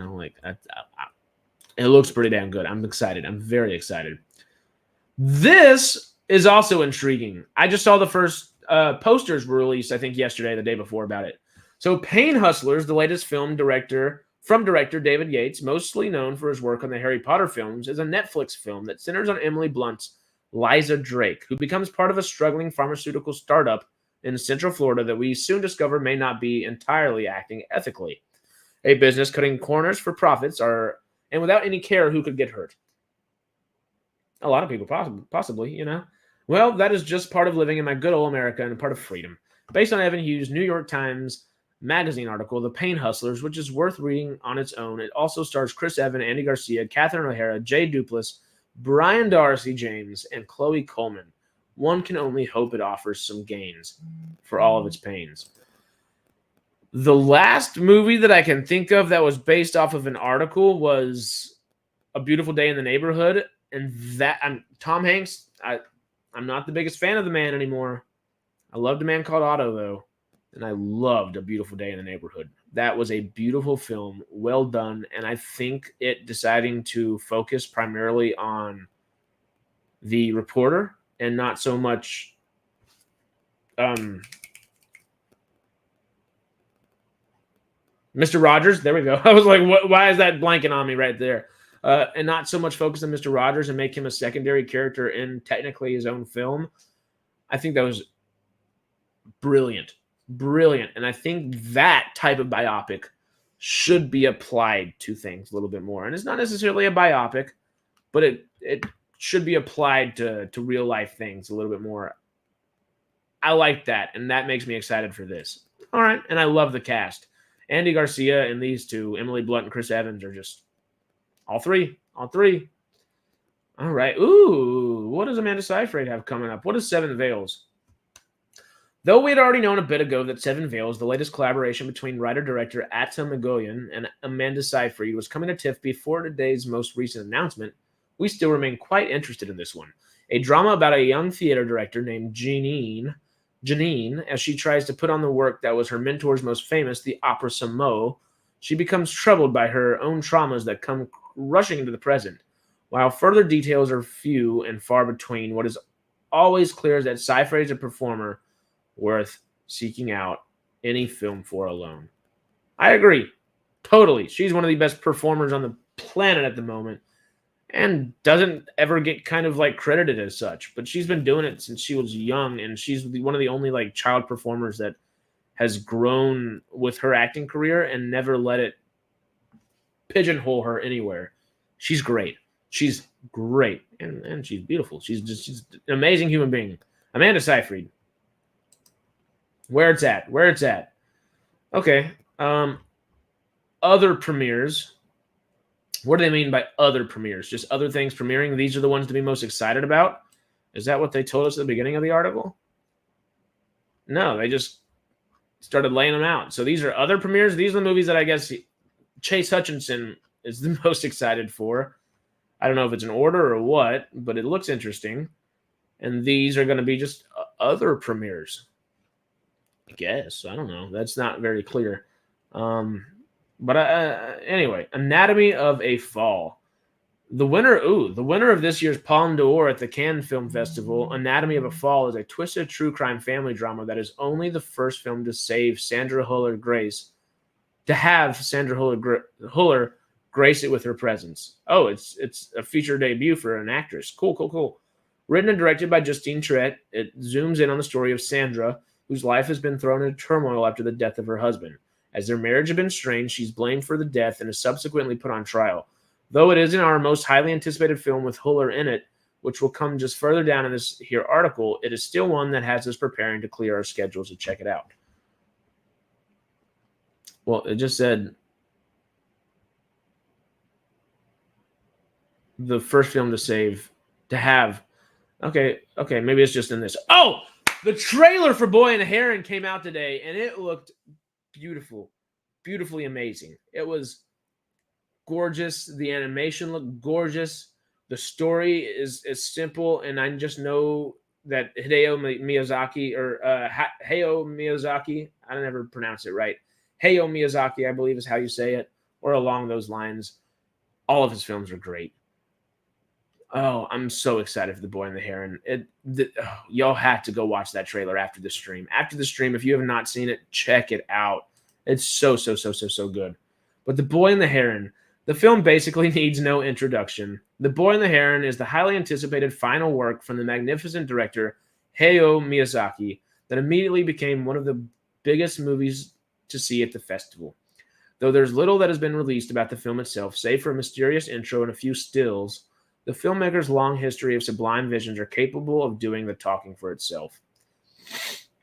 looks pretty damn good. I'm excited. I'm very excited. This is also intriguing. I just saw the first posters were released, I think yesterday, the day before, about it. So Pain Hustlers, the latest film director David Yates, mostly known for his work on the Harry Potter films, is a Netflix film that centers on Emily Blunt's Liza Drake, who becomes part of a struggling pharmaceutical startup in Central Florida that we soon discover may not be entirely acting ethically. A business cutting corners for profits and without any care who could get hurt. A lot of people, possibly. Well, that is just part of living in my good old America and part of freedom. Based on Evan Hughes' New York Times Magazine article, The Pain Hustlers, which is worth reading on its own. It also stars Chris Evans, Andy Garcia, Catherine O'Hara, Jay Duplass, Brian Darcy James, and Chloe Coleman. One can only hope it offers some gains for all of its pains. The last movie that I can think of that was based off of an article was A Beautiful Day in the Neighborhood, and Tom Hanks. I'm not the biggest fan of the man anymore. I loved A Man Called Otto, though, and I loved A Beautiful Day in the Neighborhood. That was a beautiful film, well done, and I think it deciding to focus primarily on the reporter and not so much Mr. Rogers. There we go. I was like, why is that blanking on me right there? And not so much focus on Mr. Rogers and make him a secondary character in technically his own film. I think that was brilliant. And I think that type of biopic should be applied to things a little bit more. And it's not necessarily a biopic, but it should be applied to real life things a little bit more. I like that, and that makes me excited for this. All right, and I love the cast. Andy Garcia and these two, Emily Blunt and Chris Evans, are just all three. All right. Ooh, what does Amanda Seyfried have coming up? What is Seven Veils? Though we had already known a bit ago that Seven Veils, the latest collaboration between writer-director Atta Magoyan and Amanda Seyfried, was coming to TIFF before today's most recent announcement, we still remain quite interested in this one. A drama about a young theater director named Janine, as she tries to put on the work that was her mentor's most famous, the opera Samo. She becomes troubled by her own traumas that come rushing into the present. While further details are few and far between, what is always clear is that Seyfried is a performer worth seeking out any film for alone. I agree. Totally. She's one of the best performers on the planet at the moment and doesn't ever get kind of like credited as such, but she's been doing it since she was young, and she's one of the only like child performers that has grown with her acting career and never let it pigeonhole her anywhere. She's great. And she's beautiful. She's an amazing human being. Amanda Seyfried. Where it's at. Okay. Other premieres. What do they mean by other premieres? Just other things premiering? These are the ones to be most excited about? Is that what they told us at the beginning of the article? No, they just started laying them out. So these are other premieres. These are the movies that I guess Chase Hutchinson is the most excited for. I don't know if it's an order or what, but it looks interesting. And these are going to be just other premieres. guess. I don't know. That's not very clear. But anyway, Anatomy of a Fall. The winner of this year's Palme d'Or at the Cannes Film Festival, Anatomy of a Fall, is a twisted true crime family drama that is only the first film to save Sandra Huller grace, to have Sandra Huller grace it with her presence. Oh, it's a feature debut for an actress. Cool. Written and directed by Justine Triet, it zooms in on the story of Sandra, whose life has been thrown into turmoil after the death of her husband. As their marriage had been strained, she's blamed for the death and is subsequently put on trial. Though it isn't our most highly anticipated film with Huller in it, which will come just further down in this here article, it is still one that has us preparing to clear our schedules to check it out. Well, it just said the first film to have. Okay, maybe it's just in this. Oh, the trailer for Boy and the Heron came out today, and it looked beautifully amazing. It was gorgeous. The animation looked gorgeous. The story is simple, and I just know that Hayao Miyazaki, I don't ever pronounce it right. Hayao Miyazaki, I believe is how you say it, or along those lines. All of his films are great. Oh, I'm so excited for The Boy and the Heron. Y'all have to go watch that trailer after the stream. After the stream, if you have not seen it, check it out. It's so good. But The Boy and the Heron, the film basically needs no introduction. The Boy and the Heron is the highly anticipated final work from the magnificent director Hayao Miyazaki that immediately became one of the biggest movies to see at the festival. Though there's little that has been released about the film itself, save for a mysterious intro and a few stills, the filmmaker's long history of sublime visions are capable of doing the talking for itself.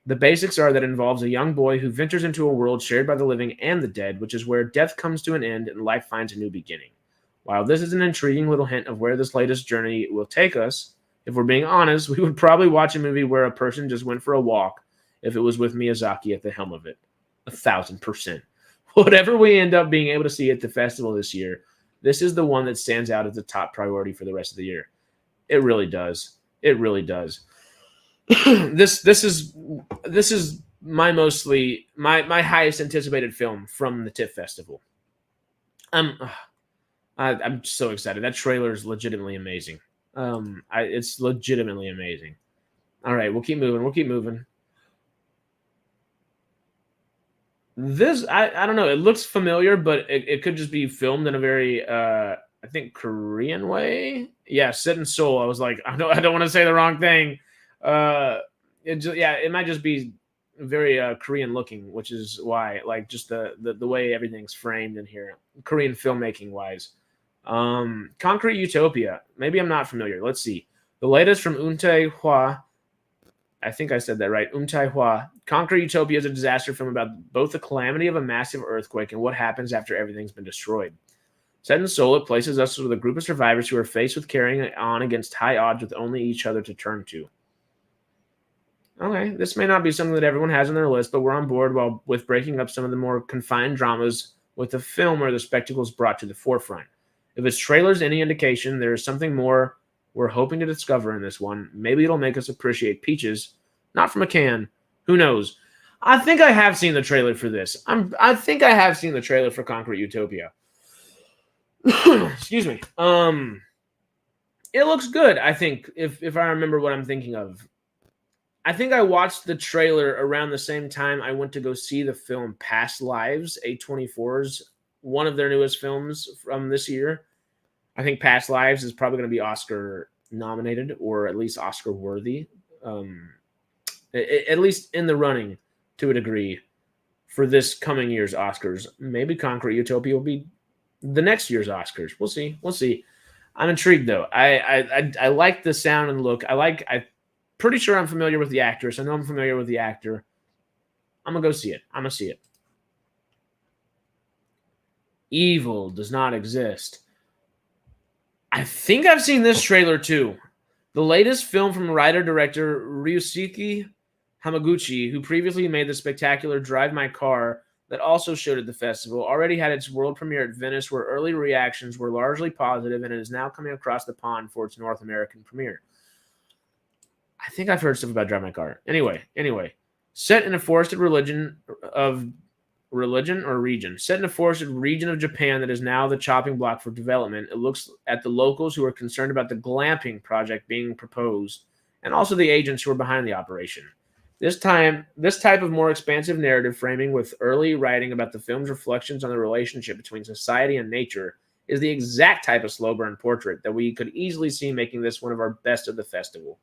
The basics are that it involves a young boy who ventures into a world shared by the living and the dead, which is where death comes to an end and life finds a new beginning. While this is an intriguing little hint of where this latest journey will take us, if we're being honest, we would probably watch a movie where a person just went for a walk if it was with Miyazaki at the helm of it. 1,000%. Whatever we end up being able to see at the festival this year, this is the one that stands out as the top priority for the rest of the year. It really does. This is my highest anticipated film from the TIFF Festival. I'm so excited. That trailer is legitimately amazing. It's legitimately amazing. All right, we'll keep moving. This I don't know. It looks familiar, but it could just be filmed in a very I think Korean way. Yeah, Set in Seoul. I was like, I don't want to say the wrong thing. It might just be very Korean looking, which is why, like, just the way everything's framed in here, Korean filmmaking wise. Concrete Utopia. Maybe I'm not familiar. Let's see. The latest from Un Tae-hwa. I think I said that right. Tae-hwa. Concrete Utopia is a disaster film about both the calamity of a massive earthquake and what happens after everything's been destroyed. Set in Seoul, it places us with a group of survivors who are faced with carrying on against high odds with only each other to turn to. Okay, this may not be something that everyone has on their list, but we're on board with breaking up some of the more confined dramas with a film where the spectacle is brought to the forefront. If its trailer's any indication, there is something more we're hoping to discover in this one. Maybe it'll make us appreciate peaches, not from a can. Who knows? I think I have seen the trailer for this. I think I have seen the trailer for Concrete Utopia. Excuse me. It looks good, I think, if I remember what I'm thinking of. I think I watched the trailer around the same time I went to go see the film Past Lives, A24's, one of their newest films from this year. I think Past Lives is probably going to be Oscar nominated, or at least Oscar worthy. At least in the running to a degree for this coming year's Oscars. Maybe Concrete Utopia will be the next year's Oscars. We'll see. I'm intrigued though. I like the sound and look. I'm pretty sure I'm familiar with the actress. I know I'm familiar with the actor. I'm gonna go see it. I'm gonna see it. Evil Does Not Exist. I think I've seen this trailer too. The latest film from writer-director Ryusuke Hamaguchi, who previously made the spectacular Drive My Car that also showed at the festival, already had its world premiere at Venice, where early reactions were largely positive, and it is now coming across the pond for its North American premiere. I think I've heard stuff about Drive My Car. Anyway. Set in a forested region of Japan that is now the chopping block for development. It looks at the locals who are concerned about the glamping project being proposed, and also the agents who are behind the operation. This type of more expansive narrative framing with early writing about the film's reflections on the relationship between society and nature is the exact type of slow burn portrait that we could easily see making this one of our best of the festival.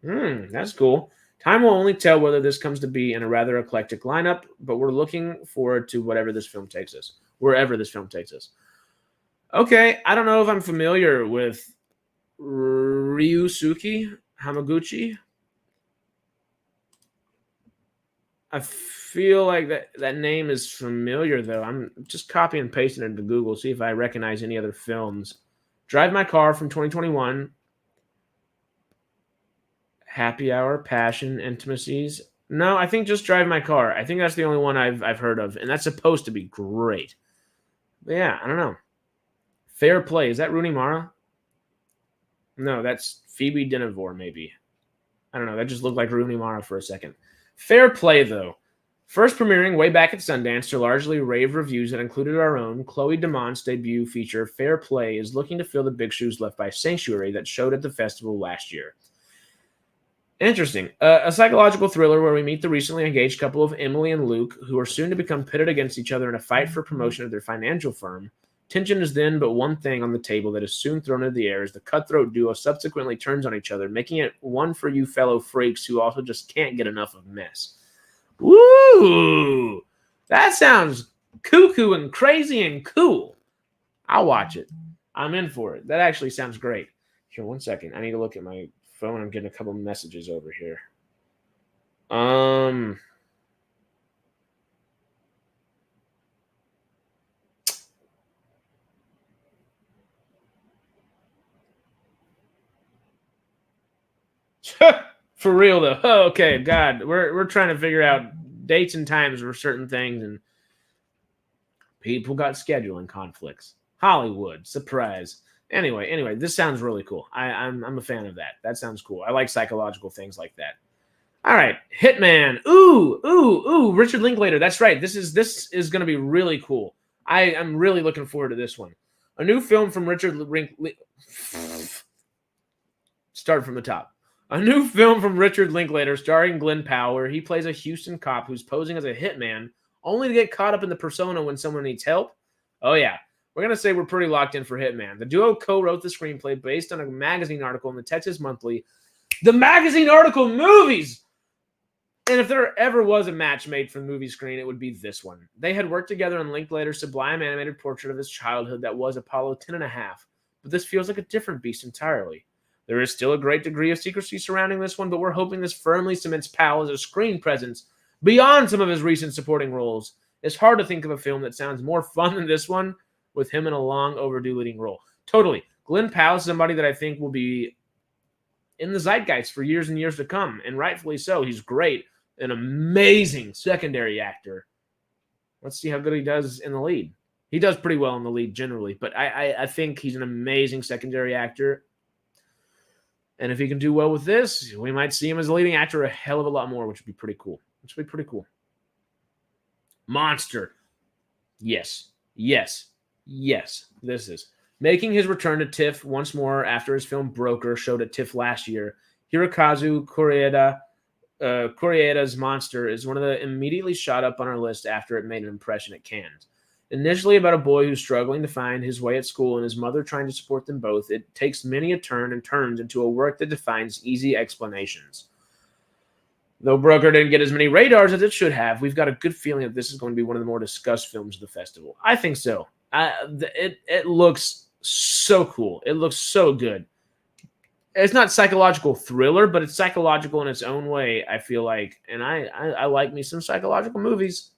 That's cool. Time will only tell whether this comes to be in a rather eclectic lineup, but we're looking forward to wherever this film takes us. Okay, I don't know if I'm familiar with Ryusuke Hamaguchi. I feel like that name is familiar, though. I'm just copying and pasting it into Google, see if I recognize any other films. Drive My Car from 2021. Happy Hour, Passion, Intimacies. No, I think just Drive My Car. I think that's the only one I've heard of, and that's supposed to be great. But yeah, I don't know. Fair Play. Is that Rooney Mara? No, that's Phoebe Dinevor, maybe. I don't know. That just looked like Rooney Mara for a second. Fair Play, though. First premiering way back at Sundance to largely rave reviews that included our own, Chloe DeMont's debut feature, Fair Play, is looking to fill the big shoes left by Sanctuary that showed at the festival last year. Interesting. A psychological thriller where we meet the recently engaged couple of Emily and Luke, who are soon to become pitted against each other in a fight for promotion of their financial firm. Tension is then but one thing on the table that is soon thrown into the air as the cutthroat duo subsequently turns on each other, making it one for you fellow freaks who also just can't get enough of mess. Woo! That sounds cuckoo and crazy and cool. I'll watch it. I'm in for it. That actually sounds great. Here, 1 second. I need to look at my phone. I'm getting a couple messages over here. For real though. Oh, okay, God, we're trying to figure out dates and times for certain things, and people got scheduling conflicts. Hollywood, surprise. Anyway, this sounds really cool. I'm a fan of that. That sounds cool. I like psychological things like that. All right, Hitman. Ooh, Richard Linklater. That's right. This is going to be really cool. I'm really looking forward to this one. A new film from Richard Start from the top. A new film from Richard Linklater starring Glenn Powell, where he plays a Houston cop who's posing as a hitman, only to get caught up in the persona when someone needs help. Oh yeah, we're going to say we're pretty locked in for Hitman. The duo co-wrote the screenplay based on a magazine article in the Texas Monthly. The magazine article movies! And if there ever was a match made for the movie screen, it would be this one. They had worked together on Linklater's sublime animated portrait of his childhood that was Apollo 10.5, but this feels like a different beast entirely. There is still a great degree of secrecy surrounding this one, but we're hoping this firmly cements Powell as a screen presence beyond some of his recent supporting roles. It's hard to think of a film that sounds more fun than this one, with him in a long overdue leading role. Totally. Glenn Powell is somebody that I think will be in the zeitgeist for years and years to come, and rightfully so. He's great, an amazing secondary actor. Let's see how good he does in the lead. He does pretty well in the lead generally, but I think he's an amazing secondary actor. And if he can do well with this, we might see him as a leading actor a hell of a lot more, which would be pretty cool. Monster. Yes. This is. Making his return to TIFF once more after his film Broker showed at TIFF last year, Hirokazu Koreeda's Monster is one of the immediately shot up on our list after it made an impression at Cannes. Initially about a boy who's struggling to find his way at school and his mother trying to support them both, it takes many a turn and turns into a work that defines easy explanations. Though Broker didn't get as many radars as it should have, we've got a good feeling that this is going to be one of the more discussed films of the festival. I think so. It looks so cool. It looks so good. It's not psychological thriller, but it's psychological in its own way, I feel like. And I like me some psychological movies.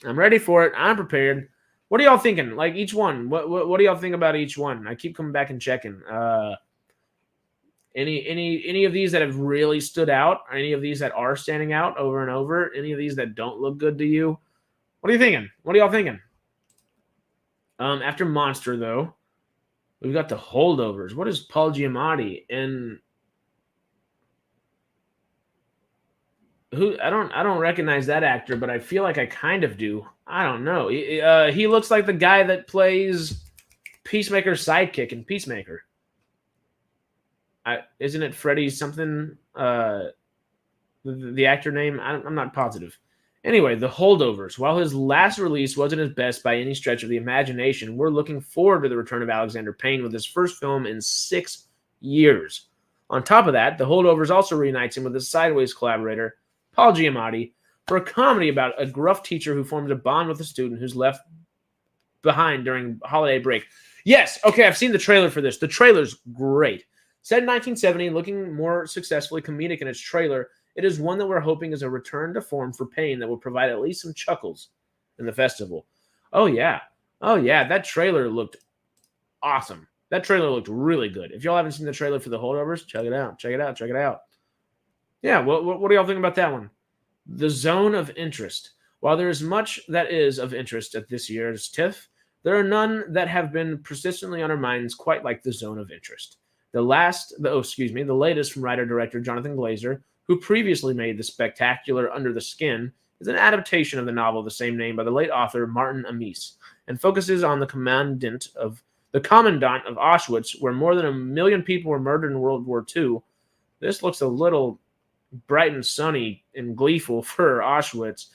I'm ready for it. I'm prepared. What are y'all thinking? Like each one. What do y'all think about each one? I keep coming back and checking. Any of these that have really stood out? Or any of these that are standing out over and over? Any of these that don't look good to you? What are you thinking? What are y'all thinking? After Monster, though, we've got The Holdovers. What is Paul Giamatti? And Who I don't recognize that actor, but I feel like I kind of do. I don't know. He looks like the guy that plays Peacemaker's sidekick in Peacemaker. Isn't it Freddie something? The actor name? I'm not positive. Anyway, The Holdovers. While his last release wasn't his best by any stretch of the imagination, we're looking forward to the return of Alexander Payne with his first film in 6 years. On top of that, The Holdovers also reunites him with his Sideways collaborator, Paul Giamatti, for a comedy about a gruff teacher who forms a bond with a student who's left behind during holiday break. Yes, okay, I've seen the trailer for this. The trailer's great. Set in 1970, looking more successfully comedic in its trailer, it is one that we're hoping is a return to form for Payne that will provide at least some chuckles in the festival. Oh, yeah. That trailer looked awesome. That trailer looked really good. If y'all haven't seen the trailer for The Holdovers, check it out. Yeah, what do y'all think about that one? The Zone of Interest. While there is much that is of interest at this year's TIFF, there are none that have been persistently on our minds quite like The Zone of Interest. The latest from writer-director Jonathan Glazer, who previously made the spectacular Under the Skin, is an adaptation of the novel of the same name by the late author Martin Amis, and focuses on the commandant of Auschwitz, where more than 1 million people were murdered in World War II. This looks a little bright and sunny and gleeful for Auschwitz.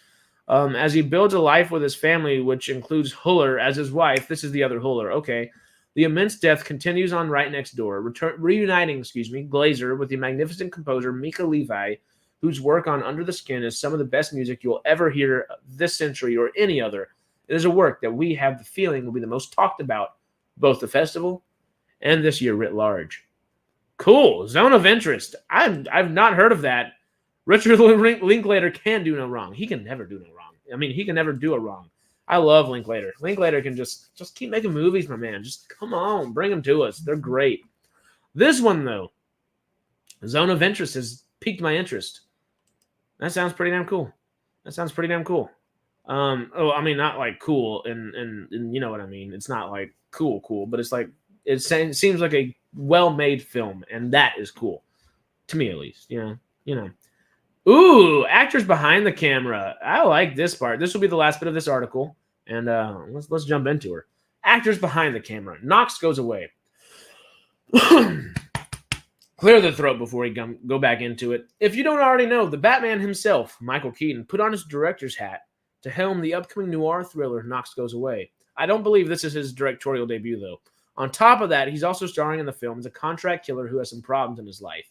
As he builds a life with his family, which includes Huller as his wife. This is the other Huller, okay. The immense death continues on right next door, reuniting Glazer with the magnificent composer Mika Levi, whose work on Under the Skin is some of the best music you'll ever hear this century or any other. It is a work that we have the feeling will be the most talked about, both the festival and this year writ large. Cool. Zone of Interest. I've not heard of that. Richard Linklater can do no wrong. He can never do no wrong. I mean, he can never do a wrong. I love Linklater. Linklater can just keep making movies, my man. Just come on, bring them to us. They're great. This one, though, Zone of Interest has piqued my interest. That sounds pretty damn cool. I mean, not like cool, and you know what I mean. It's not like cool, but it's like it seems like a well-made film, and that is cool to me, at least. You know. Ooh, actors behind the camera. I like this part. This will be the last bit of this article, and let's jump into her. Actors behind the camera. Knox goes away. Clear the throat before we go back into it. If you don't already know, the Batman himself, Michael Keaton, put on his director's hat to helm the upcoming noir thriller Knox Goes Away. I don't believe this is his directorial debut, though. On top of that, he's also starring in the film as a contract killer who has some problems in his life.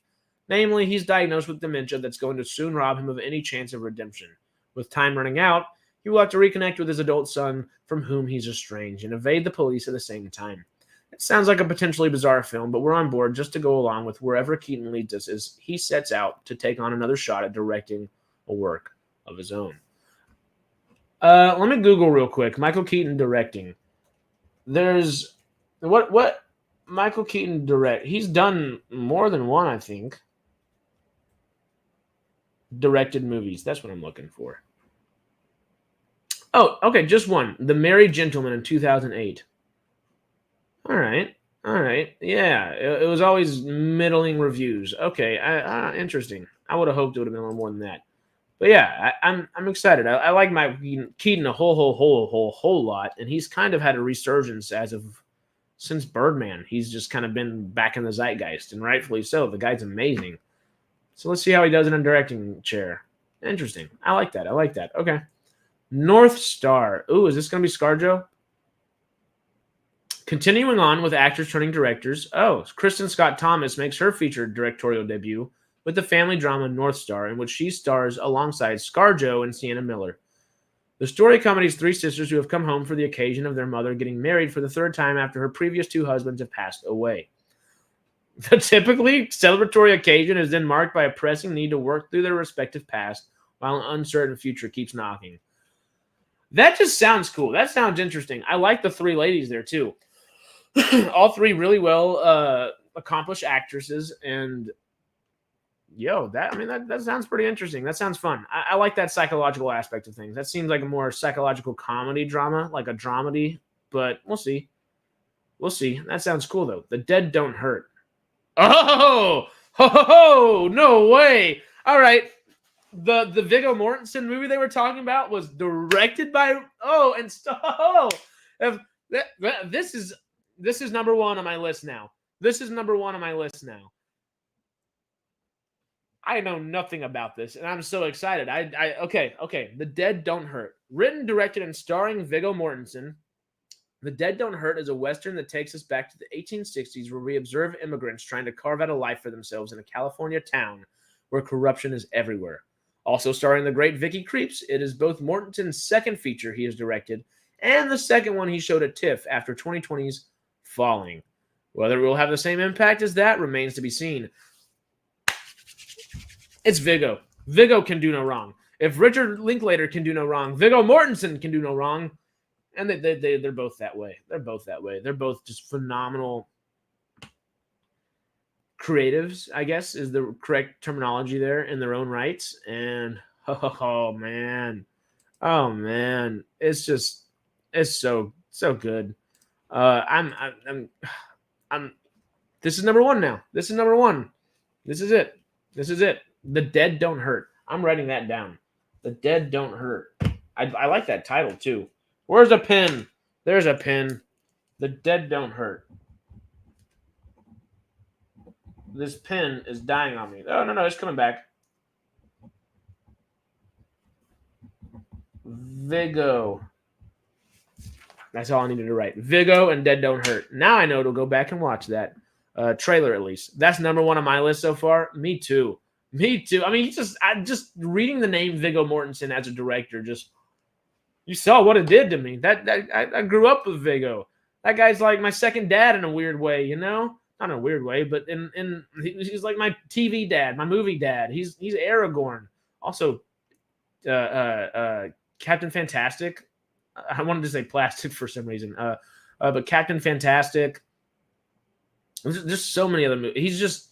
Namely, he's diagnosed with dementia that's going to soon rob him of any chance of redemption. With time running out, he will have to reconnect with his adult son from whom he's estranged and evade the police at the same time. It sounds like a potentially bizarre film, but we're on board just to go along with wherever Keaton leads us as he sets out to take on another shot at directing a work of his own. Let me Google real quick. Michael Keaton directing. There's what Michael Keaton direct. He's done more than one, I think. Directed movies. That's what I'm looking for. Oh, okay, just one. The Merry Gentleman in 2008. All right. Yeah, it was always middling reviews. Okay, interesting. I would have hoped it would have been a little more than that. But yeah, I'm excited. I like Mike Keaton a whole lot, and he's kind of had a resurgence since Birdman. He's just kind of been back in the zeitgeist, and rightfully so. The guy's amazing. So let's see how he does in a directing chair. Interesting. I like that. Okay. North Star. Ooh, is this going to be ScarJo? Continuing on with actors turning directors. Oh, Kristen Scott Thomas makes her featured directorial debut with the family drama North Star, in which she stars alongside ScarJo and Sienna Miller. The story accompanies three sisters who have come home for the occasion of their mother getting married for the third time after her previous two husbands have passed away. The typically celebratory occasion is then marked by a pressing need to work through their respective past while an uncertain future keeps knocking. That just sounds cool. That sounds interesting. I like the three ladies there, too. All three really well accomplished actresses, and that sounds pretty interesting. That sounds fun. I like that psychological aspect of things. That seems like a more psychological comedy drama, like a dramedy, but we'll see. That sounds cool, though. The Dead Don't Hurt. Oh, no way. All right. the Viggo Mortensen movie they were talking about was directed by this is number one on my list now. This is number one on my list now. I know nothing about this, and I'm so excited. Okay. The Dead Don't Hurt. Written, directed, and starring Viggo Mortensen. The Dead Don't Hurt is a Western that takes us back to the 1860s where we observe immigrants trying to carve out a life for themselves in a California town where corruption is everywhere. Also starring the great Vicky Creeps, it is both Mortensen's second feature he has directed and the second one he showed at TIFF after 2020's Falling. Whether it will have the same impact as that remains to be seen. It's Viggo. Viggo can do no wrong. If Richard Linklater can do no wrong, Viggo Mortensen can do no wrong. And they're both that way. They're both that way. They're both just phenomenal creatives, I guess, is the correct terminology there in their own rights. And oh man, it's so good. This is number one now. This is number one. This is it. The Dead Don't Hurt. I'm writing that down. The Dead Don't Hurt. I like that title too. Where's a pen? There's a pen. The Dead Don't Hurt. This pen is dying on me. Oh, no, it's coming back. Viggo. That's all I needed to write. Viggo and Dead Don't Hurt. Now I know to go back and watch that trailer at least. That's number one on my list so far. Me too. I mean, just reading the name Viggo Mortensen as a director, you saw what it did to me. I grew up with Viggo. That guy's like my second dad in a weird way, you know? Not in a weird way, but he's like my TV dad, my movie dad. He's Aragorn. Also, Captain Fantastic. I wanted to say plastic for some reason. But Captain Fantastic. There's just so many other movies. He's just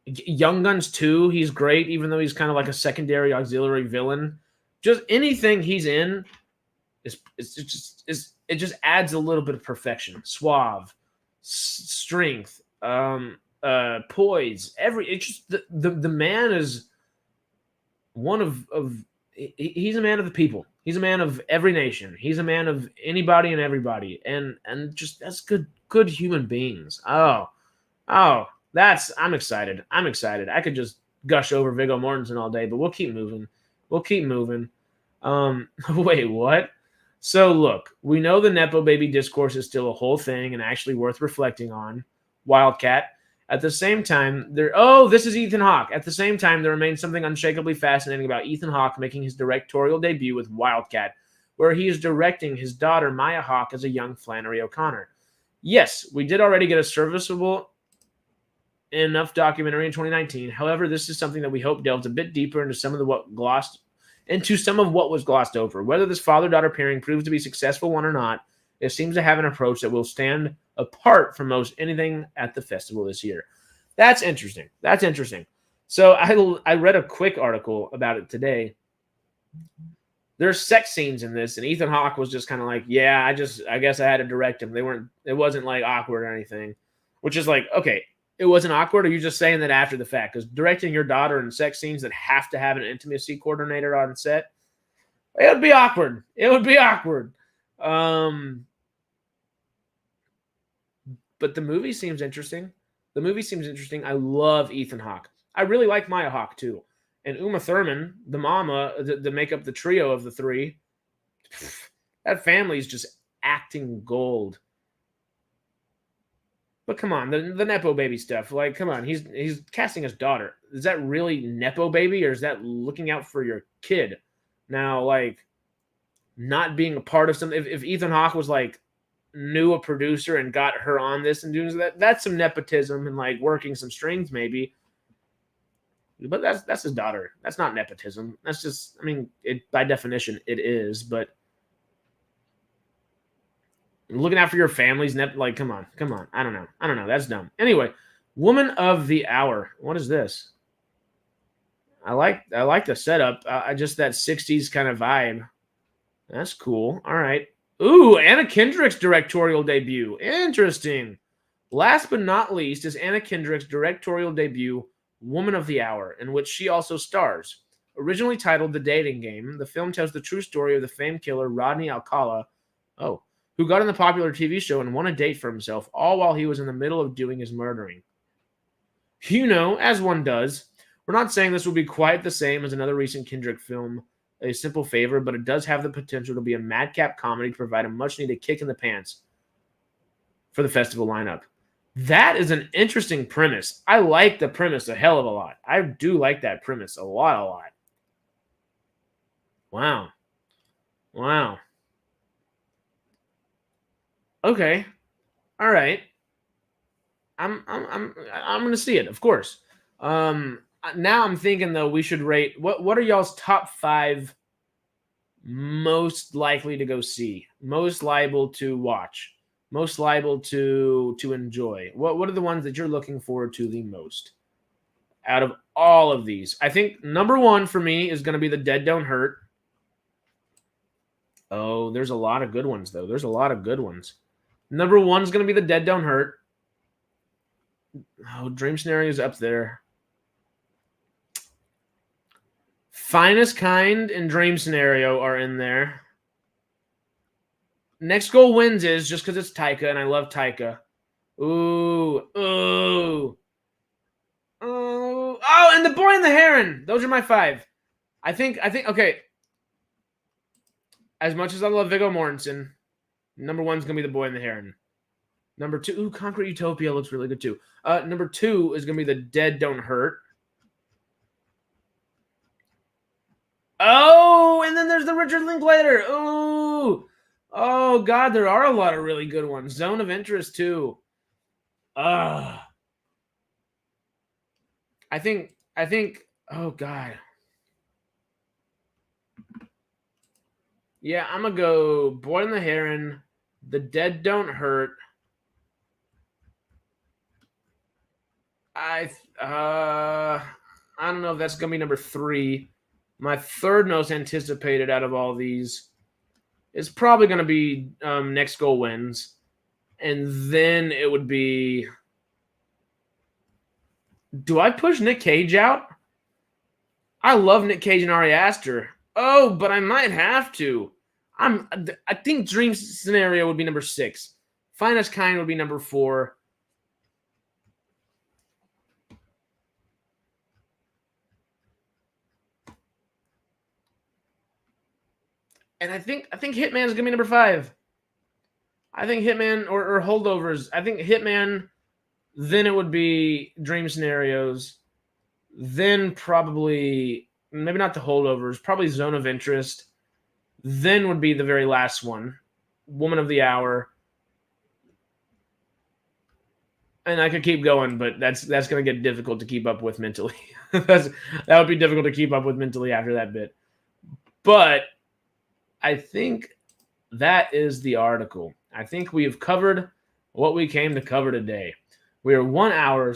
Young Guns 2. He's great, even though he's kind of like a secondary auxiliary villain. Just anything he's in it just adds a little bit of perfection, suave, strength, poise. The man is one of he's a man of the people. He's a man of every nation. He's a man of anybody and everybody, and just that's good human beings. I'm excited. I could just gush over Viggo Mortensen all day, but we'll keep moving. Wait, what? So look, we know the Nepo baby discourse is still a whole thing and actually worth reflecting on. Wildcat. At the same time, this is Ethan Hawke. At the same time, there remains something unshakably fascinating about Ethan Hawke making his directorial debut with Wildcat, where he is directing his daughter Maya Hawke as a young Flannery O'Connor. Yes, we did already get a serviceable enough documentary in 2019. However, this is something that we hope delves a bit deeper into some of what was glossed over. Whether this father-daughter pairing proves to be a successful one or not, it seems to have an approach that will stand apart from most anything at the festival this year. That's interesting. So I read a quick article about it today. There's sex scenes in this, and Ethan Hawke was just kind of like, yeah, I guess I had to direct them. It wasn't like awkward or anything, which is like, okay, it wasn't awkward, or you just saying that after the fact? Because directing your daughter in sex scenes that have to have an intimacy coordinator on set, it would be awkward. But the movie seems interesting. I love Ethan Hawke. I really like Maya Hawke too. And Uma Thurman, the mama, to make up the trio of the three, that family is just acting gold. But come on, the Nepo baby stuff. Like, come on, he's casting his daughter. Is that really Nepo baby, or is that looking out for your kid? Now, like, not being a part of something. If Ethan Hawke was like knew a producer and got her on this and doing that, that's some nepotism and like working some strings maybe. But that's his daughter. That's not nepotism. That's just, I mean, by definition it is. But looking out for your family's like, come on. I don't know. That's dumb. Anyway, Woman of the Hour. What is this? I like the setup. I just that 60s kind of vibe. That's cool. All right. Ooh, Anna Kendrick's directorial debut. Interesting. Last but not least is Anna Kendrick's directorial debut, Woman of the Hour, in which she also stars. Originally titled The Dating Game, the film tells the true story of the famed killer Rodney Alcala, who got on the popular TV show and won a date for himself, all while he was in the middle of doing his murdering. You know, as one does. We're not saying this will be quite the same as another recent Kendrick film, A Simple Favor, but it does have the potential to be a madcap comedy to provide a much-needed kick in the pants for the festival lineup. That is an interesting premise. I like the premise a hell of a lot. I do like that premise a lot. Wow. Okay. All right. I'm gonna see it, of course. Now I'm thinking though we should rate what are y'all's top 5 most likely to go see, most liable to watch, most liable to enjoy. What are the ones that you're looking forward to the most out of all of these? I think number 1 for me is going to be The Dead Don't Hurt. Oh, there's a lot of good ones though. There's a lot of good ones. Number 1 is going to be The Dead Don't Hurt. Oh, Dream Scenario's up there. Finest Kind and Dream Scenario are in there. Next Goal Wins is just because it's Taika, and I love Taika. Ooh. Oh, and The Boy and the Heron. Those are my 5. I think, okay. As much as I love Viggo Mortensen, number 1's going to be The Boy and the Heron. Number 2, Concrete Utopia looks really good too. Number 2 is going to be The Dead Don't Hurt. Oh, and then there's the Richard Linklater. Oh, God, there are a lot of really good ones. Zone of Interest, too. I think, oh, God. Yeah, I'm going to go Boy and the Heron, The Dead Don't Hurt. I don't know if that's going to be number 3. My 3rd most anticipated out of all these is probably going to be Next Goal Wins. And then it would be... Do I push Nick Cage out? I love Nick Cage and Ari Aster. Oh, but I might have to. I think Dream Scenario would be number 6. Finest Kind would be number 4. And I think Hitman's gonna be number 5. I think Hitman or Holdovers. I think Hitman. Then it would be Dream Scenarios. Then probably maybe not the Holdovers. Probably Zone of Interest. Then would be the very last one, Woman of the Hour. And I could keep going, but that's gonna get difficult to keep up with mentally. That would be difficult to keep up with mentally after that bit. But I think that is the article. I think we have covered what we came to cover today. We are 1 hour,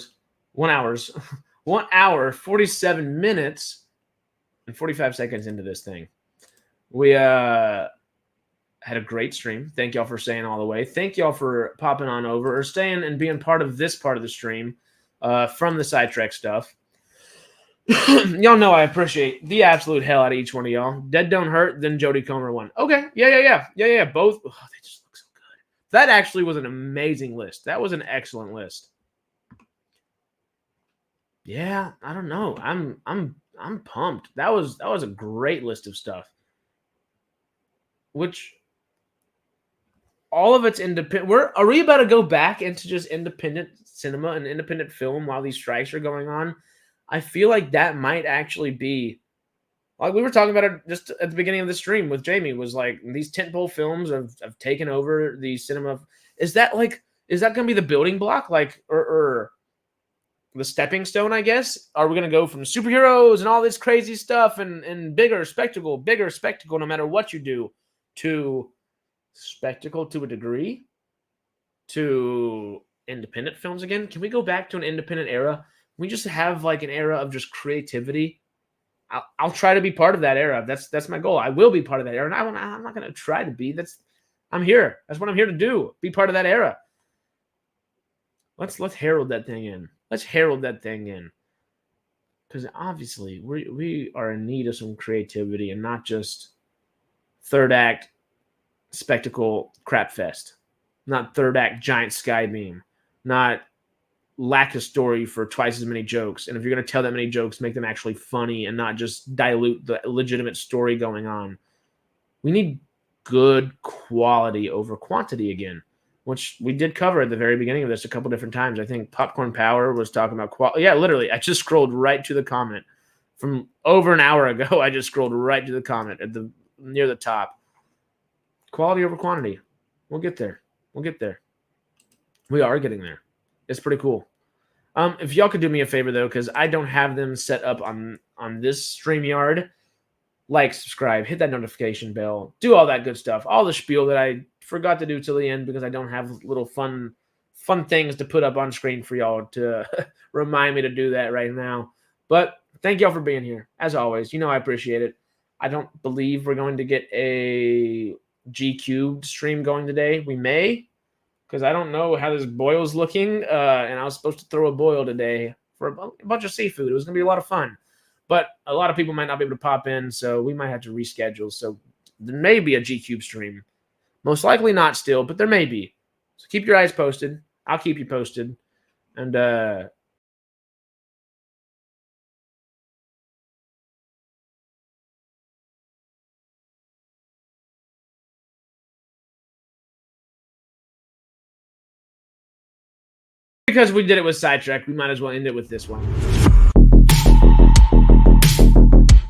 47 minutes, and 45 seconds into this thing. We had a great stream. Thank y'all for staying all the way. Thank y'all for popping on over or staying and being part of this part of the stream from the sidetrack stuff. Y'all know I appreciate the absolute hell out of each one of y'all. Dead Don't Hurt, then Jodie Comer won. Okay, yeah. Both, they just look so good. That actually was an amazing list. That was an excellent list. Yeah, I don't know. I'm pumped. That was a great list of stuff. Which all of it's independent. Are we about to go back into just independent cinema and independent film while these strikes are going on? I feel like that might actually be, like we were talking about it just at the beginning of the stream with Jamie, was like these tentpole films have taken over the cinema. Is that going to be the building block, like, or the stepping stone, I guess? Are we going to go from superheroes and all this crazy stuff and bigger spectacle, no matter what you do, to spectacle to a degree, to independent films again? Can we go back to an independent era? We just have like an era of just creativity. I'll try to be part of that era. That's my goal. I will be part of that era. And I'm not going to try to be. I'm here. That's what I'm here to do. Be part of that era. Let's herald that thing in. Let's herald that thing in. because obviously we are in need of some creativity and not just third act spectacle crap fest, not third act giant sky beam, not lack of story for twice as many jokes. And if you're going to tell that many jokes, make them actually funny and not just dilute the legitimate story going on. We need good quality over quantity again, which we did cover at the very beginning of this a couple different times. I think Popcorn Power was talking about quality. Yeah, literally, I just scrolled right to the comment from over an hour ago. I just scrolled right to the comment at the near the top. Quality over quantity. We'll get there. We'll get there. We are getting there. It's pretty cool. If y'all could do me a favor though, because I don't have them set up on this StreamYard, like, subscribe, hit that notification bell, do all that good stuff, all the spiel that I forgot to do till the end because I don't have little fun things to put up on screen for y'all to remind me to do that right now. But thank y'all for being here. As always, I appreciate it. I don't believe we're going to get a MCubed stream going today. We may, because I don't know how this boil's looking, and I was supposed to throw a boil today for a bunch of seafood. It was going to be a lot of fun, but a lot of people might not be able to pop in, so we might have to reschedule. So there may be a MCubed stream. Most likely not still, but there may be. So keep your eyes posted. I'll keep you posted. And because we did it with Sidetrack, we might as well end it with this one.